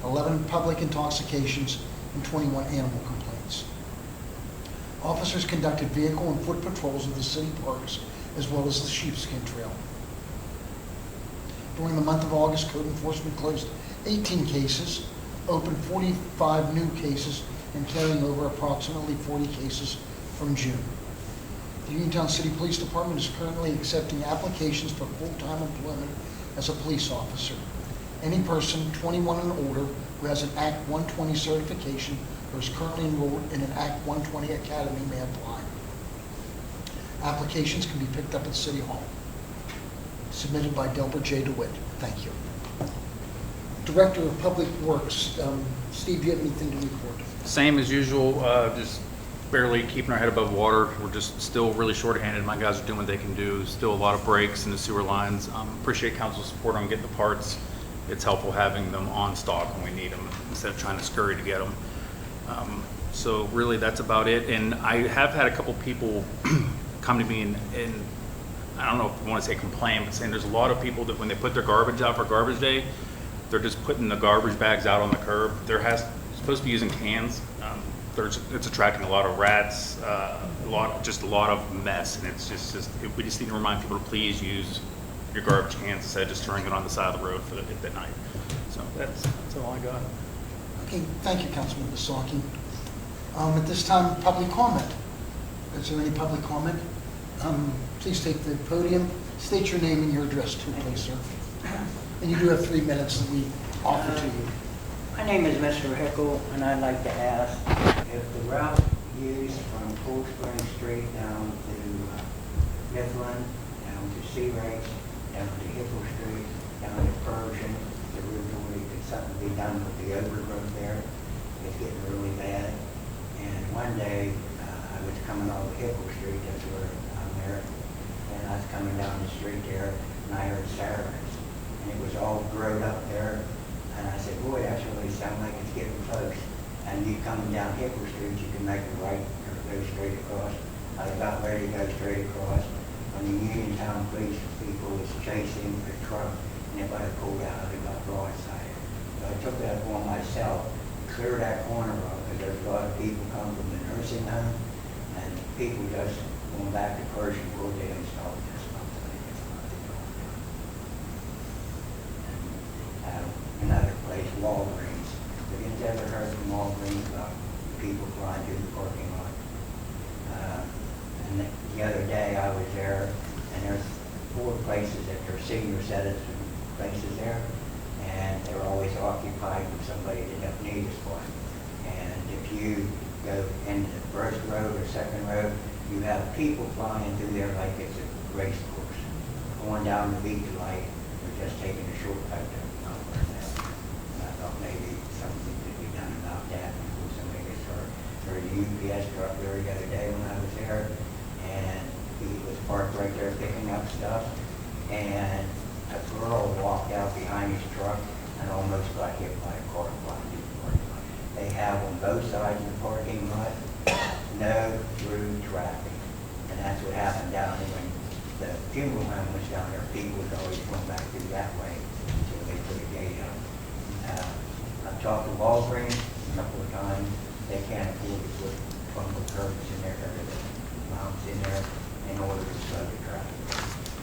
11 public intoxications, and 21 animal complaints. Officers conducted vehicle and foot patrols of the city parks as well as the Sheepskin Trail. During the month of August, code enforcement closed 18 cases, opened 45 new cases, and carrying over approximately 40 cases from June. The Uniontown City Police Department is currently accepting applications for full-time employment as a police officer. Any person 21 and older who has an Act 120 certification or is currently enrolled in an Act 120 academy may apply. Applications can be picked up at City Hall. Submitted by Delbert J. DeWitt. Thank you. Director of Public Works, Steve, do you have anything to report? Same as usual, just barely keeping our head above water. We're just still really short-handed. My guys are doing what they can do. Still a lot of breaks in the sewer lines. Appreciate council's support on getting the parts. It's helpful having them on stock when we need them instead of trying to scurry to get them. So really that's about it. And I have had a couple people come to me and I don't know if you want to say complain, but saying there's a lot of people that when they put their garbage out for garbage day, they're just putting the garbage bags out on the curb. Supposed to be using cans. It's attracting a lot of rats, a lot of mess, and we just need to remind people to please use your garbage cans instead of just throwing it on the side of the road for the night. So that's all I got. Okay, thank you, Councilman Basaki. At this time, public comment. Is there any public comment? Please take the podium. State your name and your address too, please, sir. And you do have 3 minutes that we offer to you. My name is Mr. Hickle, and I'd like to ask if the route used from Cool Spring Street down to Mifflin, down to Sea Race, down to Hickle Street, down to Persian, to Route 40, could something be done with the overgrowth there? It's getting really bad. And one day, I was coming over Hickle Street, that's where I'm there, and I was coming down the street there, and I heard sirens. And it was all growed up there, And I said, boy, that's really sounding like it's getting close. And you coming down Hickory Street, you can make a right or go straight across. I was about ready to go straight across when the Uniontown police people was chasing the truck, and everybody pulled out, they got broadside. So I took that upon myself, clear that corner up, because there's a lot of people come from the nursing home, and people just going back to Persian Wood, they installed this something. And another place, Walgreens. Have you ever heard from Walgreens about people flying through the parking lot? And the other day I was there, and there's 4 places that are senior citizen places there, and they're always occupied with somebody that doesn't need a spot. And if you go into the first row or second row, you have people flying through there like it's a race course, going down the beach light, they're just taking a shortcut to nowhere now. And I thought maybe something could be done about that before somebody gets hurt. There was a UPS truck there the other day when I was there, and he was parked right there picking up stuff, and a girl walked out behind his truck and almost got hit by a car flying through the parking lot. They have on both sides of the parking lot no through traffic, and that's what happened down there when the funeral home was down there. People was always going back through that way until they put a gate up. I've talked to Walgreens a couple of times. They can't afford to put fungal curves in there, everything mounts in there in order to slow the traffic.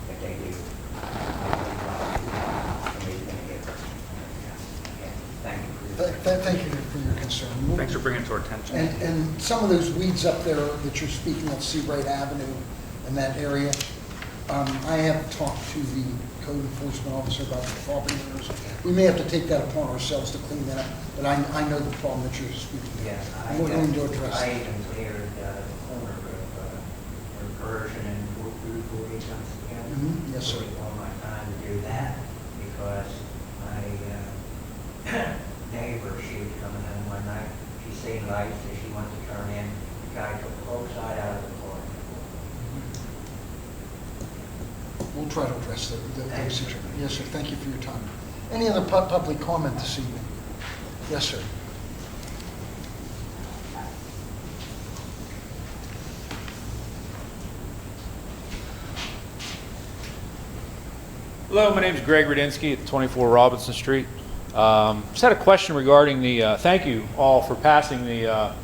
But they do. Somebody's going to get hurt. Yeah. Thank you for your Thank you for your concern. Thanks for bringing it to our attention. And some of those weeds up there that you're speaking of, Seabright Avenue and that area, I have talked to the code enforcement officer about the property owners. We may have to take that upon ourselves to clean that up, but I know the problem that you're speaking of. Yeah, We're going to address I it. even cleared the corner of Persian and Route 40 comes together. Yes, sir. Took all my time to do that because my neighbor, she was coming home one night. She seen lights and she wanted to turn in. The guy took the whole side out of the car. We'll try to address those situations. Yes, sir. Thank you for your time. Any other public comment this evening? Yes, sir. Hello, my name is Greg Rudinsky at 24 Robinson Street. Just had a question regarding the, thank you all for passing the,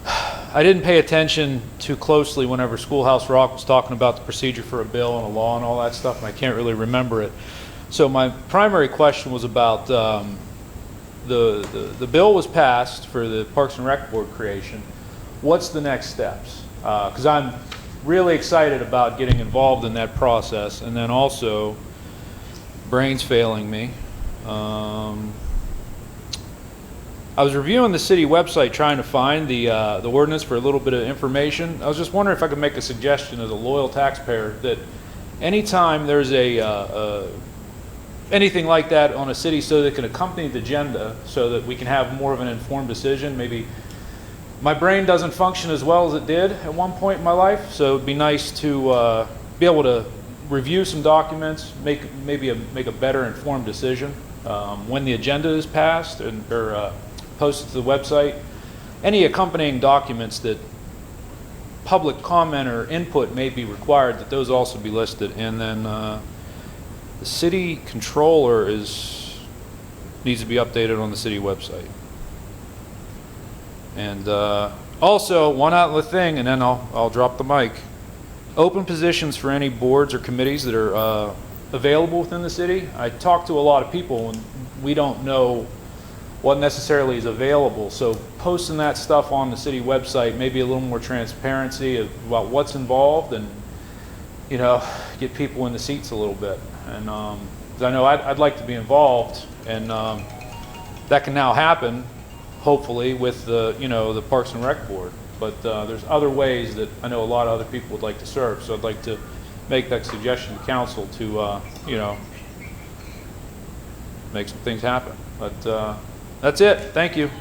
I didn't pay attention too closely whenever Schoolhouse Rock was talking about the procedure for a bill and a law and all that stuff, and I can't really remember it. So my primary question was about the bill was passed for the Parks and Rec Board creation. What's the next steps? Because I'm really excited about getting involved in that process, and then also, brain's failing me. I was reviewing the city website trying to find the ordinance for a little bit of information. I was just wondering if I could make a suggestion as a loyal taxpayer that anytime there's anything like that on a city so that it can accompany the agenda so that we can have more of an informed decision. Maybe my brain doesn't function as well as it did at one point in my life, so it'd be nice to be able to review some documents, make a better informed decision when the agenda is passed or posted to the website. Any accompanying documents that public comment or input may be required, that those also be listed. And then the city controller needs to be updated on the city website. And also, one other thing, and then I'll drop the mic. Open positions for any boards or committees that are available within the city. I talk to a lot of people, and we don't know what necessarily is available. So posting that stuff on the city website, maybe a little more transparency about what's involved, and get people in the seats a little bit. And 'cause I know I'd like to be involved, and that can now happen, hopefully, with the Parks and Rec Board. But there's other ways that I know a lot of other people would like to serve. So I'd like to make that suggestion to council to make some things happen. But that's it. Thank you.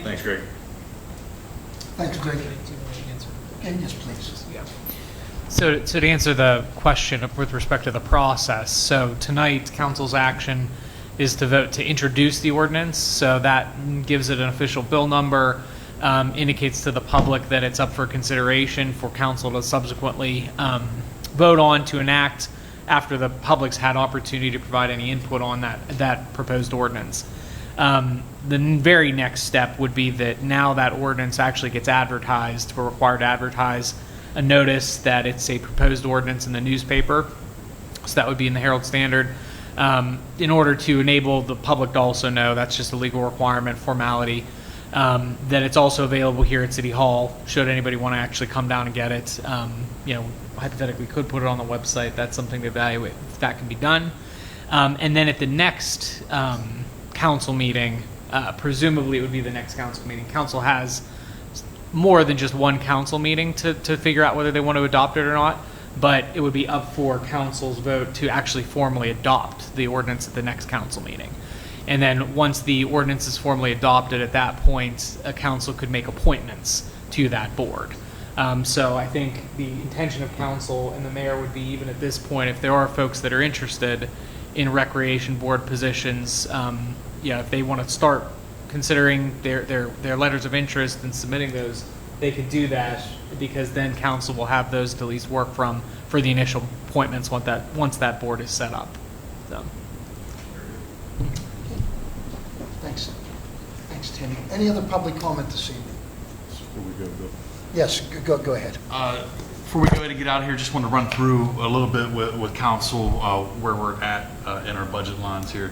Thanks, Greg. Thanks, Greg. And yes, please. Yeah. So to answer the question with respect to the process, so tonight, council's action is to vote to introduce the ordinance. So that gives it an official bill number, indicates to the public that it's up for consideration for council to subsequently vote on to enact after the public's had opportunity to provide any input on that proposed ordinance. The very next step would be that now that ordinance actually gets advertised, we're required to advertise a notice that it's a proposed ordinance in the newspaper. So that would be in the Herald Standard. In order to enable the public to also know, that's just a legal requirement, formality, that it's also available here at City Hall, should anybody want to actually come down and get it. Hypothetically could put it on the website. That's something to evaluate if that can be done. And then at the next council meeting, presumably it would be the next council meeting. Council has more than just one council meeting to figure out whether they want to adopt it or not, but it would be up for council's vote to actually formally adopt the ordinance at the next council meeting. And then once the ordinance is formally adopted, at that point, a council could make appointments to that board. So I think the intention of council and the mayor would be, even at this point, if there are folks that are interested in recreation board positions, if they want to start considering their letters of interest and submitting those, they could do that, because then council will have those to at least work from for the initial appointments once that board is set up. So. Thanks. Thanks, Timmy. Any other public comment this evening? Before we go, Bill. Yes, go ahead. Before we go ahead and get out of here, just want to run through a little bit with council where we're at in our budget lines here.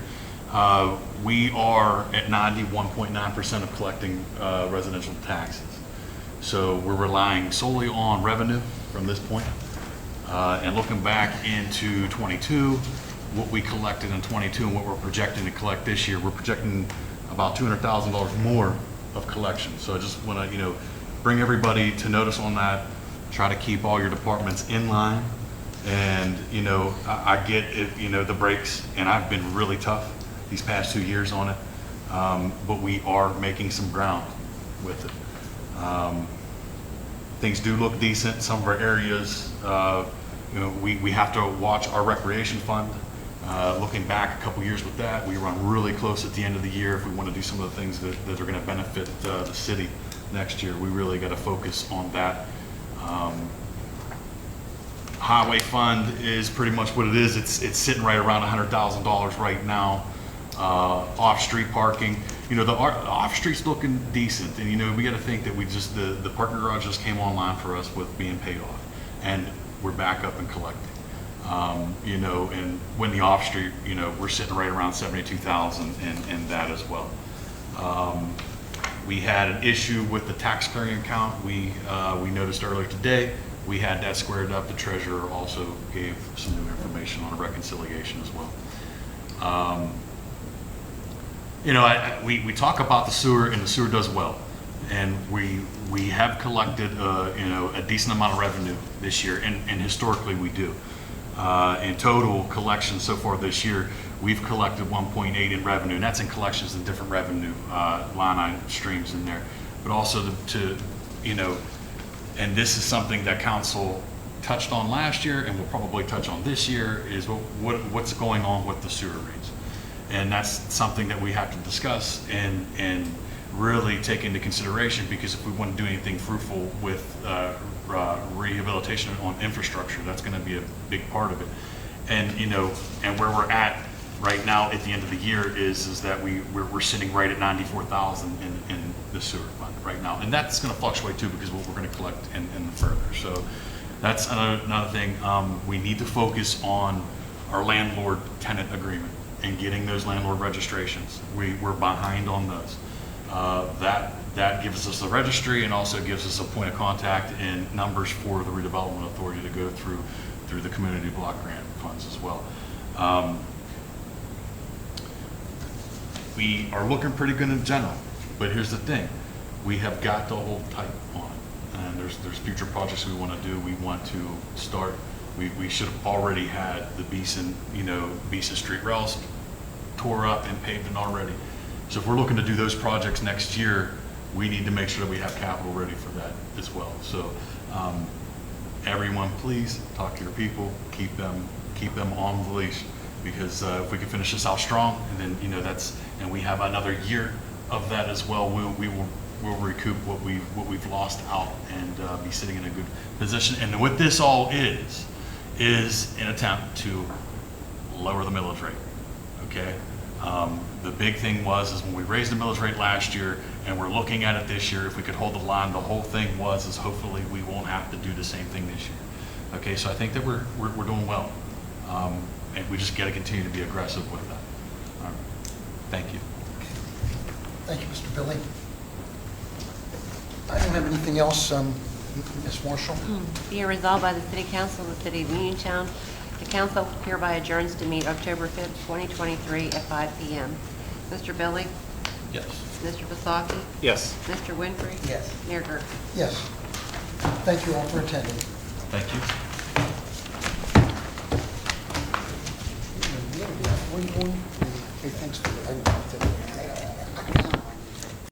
We are at 91.9% of collecting residential taxes. So we're relying solely on revenue from this point. And looking back into 22, what we collected in 22 and what we're projecting to collect this year, we're projecting about $200,000 more of collection. So I just want to, bring everybody to notice on that. Try to keep all your departments in line. And, I get it, the breaks, and I've been really tough these past 2 years on it. But we are making some ground with it. Things do look decent. Some of our areas, we have to watch our recreation fund. Looking back a couple years with that, we run really close at the end of the year if we want to do some of the things that are going to benefit the city next year. We really got to focus on that. Highway fund is pretty much what it is. It's sitting right around $100,000 right now. Off-street parking, the off-street's looking decent, and we got to think that the parking garage just came online for us with being paid off, and we're back up and collecting. And when the off-street, we're sitting right around 72,000 in that as well. We had an issue with the tax clearing account. We noticed earlier today, we had that squared up. The treasurer also gave some new information on a reconciliation as well. We talk about the sewer, and the sewer does well. And we have collected, a decent amount of revenue this year, and historically we do. In total collections so far this year, we've collected 1.8 in revenue, and that's in collections and different revenue line item streams in there. But also and this is something that council touched on last year and will probably touch on this year, is what's going on with the sewer rates. And that's something that we have to discuss and really take into consideration, because if we want to do anything fruitful with rehabilitation on infrastructure, that's going to be a big part of it. And and where we're at right now at the end of the year is that we're sitting right at 94,000 in the sewer fund right now, and that's going to fluctuate too, because what we're going to collect in further. So that's another thing. We need to focus on our landlord-tenant agreement and getting those landlord registrations. We're behind on those. That gives us the registry, and also gives us a point of contact and numbers for the redevelopment authority to go through the community block grant funds as well. We are looking pretty good in general, but here's the thing: we have got to hold tight on it. And there's future projects we want to do. We want to start. We should have already had the Beeson Street rails tore up and paved in already. So if we're looking to do those projects next year, we need to make sure that we have capital ready for that as well. So everyone, please talk to your people, keep them on the leash, because if we can finish this out strong, and then, and we have another year of that as well, we'll recoup what we've lost out and be sitting in a good position. And what this all is an attempt to lower the millage rate, okay? The big thing is when we raised the millage rate last year, and we're looking at it this year, if we could hold the line, the whole thing is hopefully we won't have to do the same thing this year. Okay, so I think that we're doing well. And we just got to continue to be aggressive with that. All right. Thank you. Thank you, Mr. Billy. I don't have anything else, Ms. Marshall. Be it resolved by the City Council of the City of Uniontown, the council hereby adjourns to meet October 5th, 2023 at 5 p.m. Mr. Billy? Yes. Mr. Vasaki? Yes. Mr. Winfrey? Yes. Mayor Gurke? Yes. Thank you all for attending. Thank you. Hey, thanks for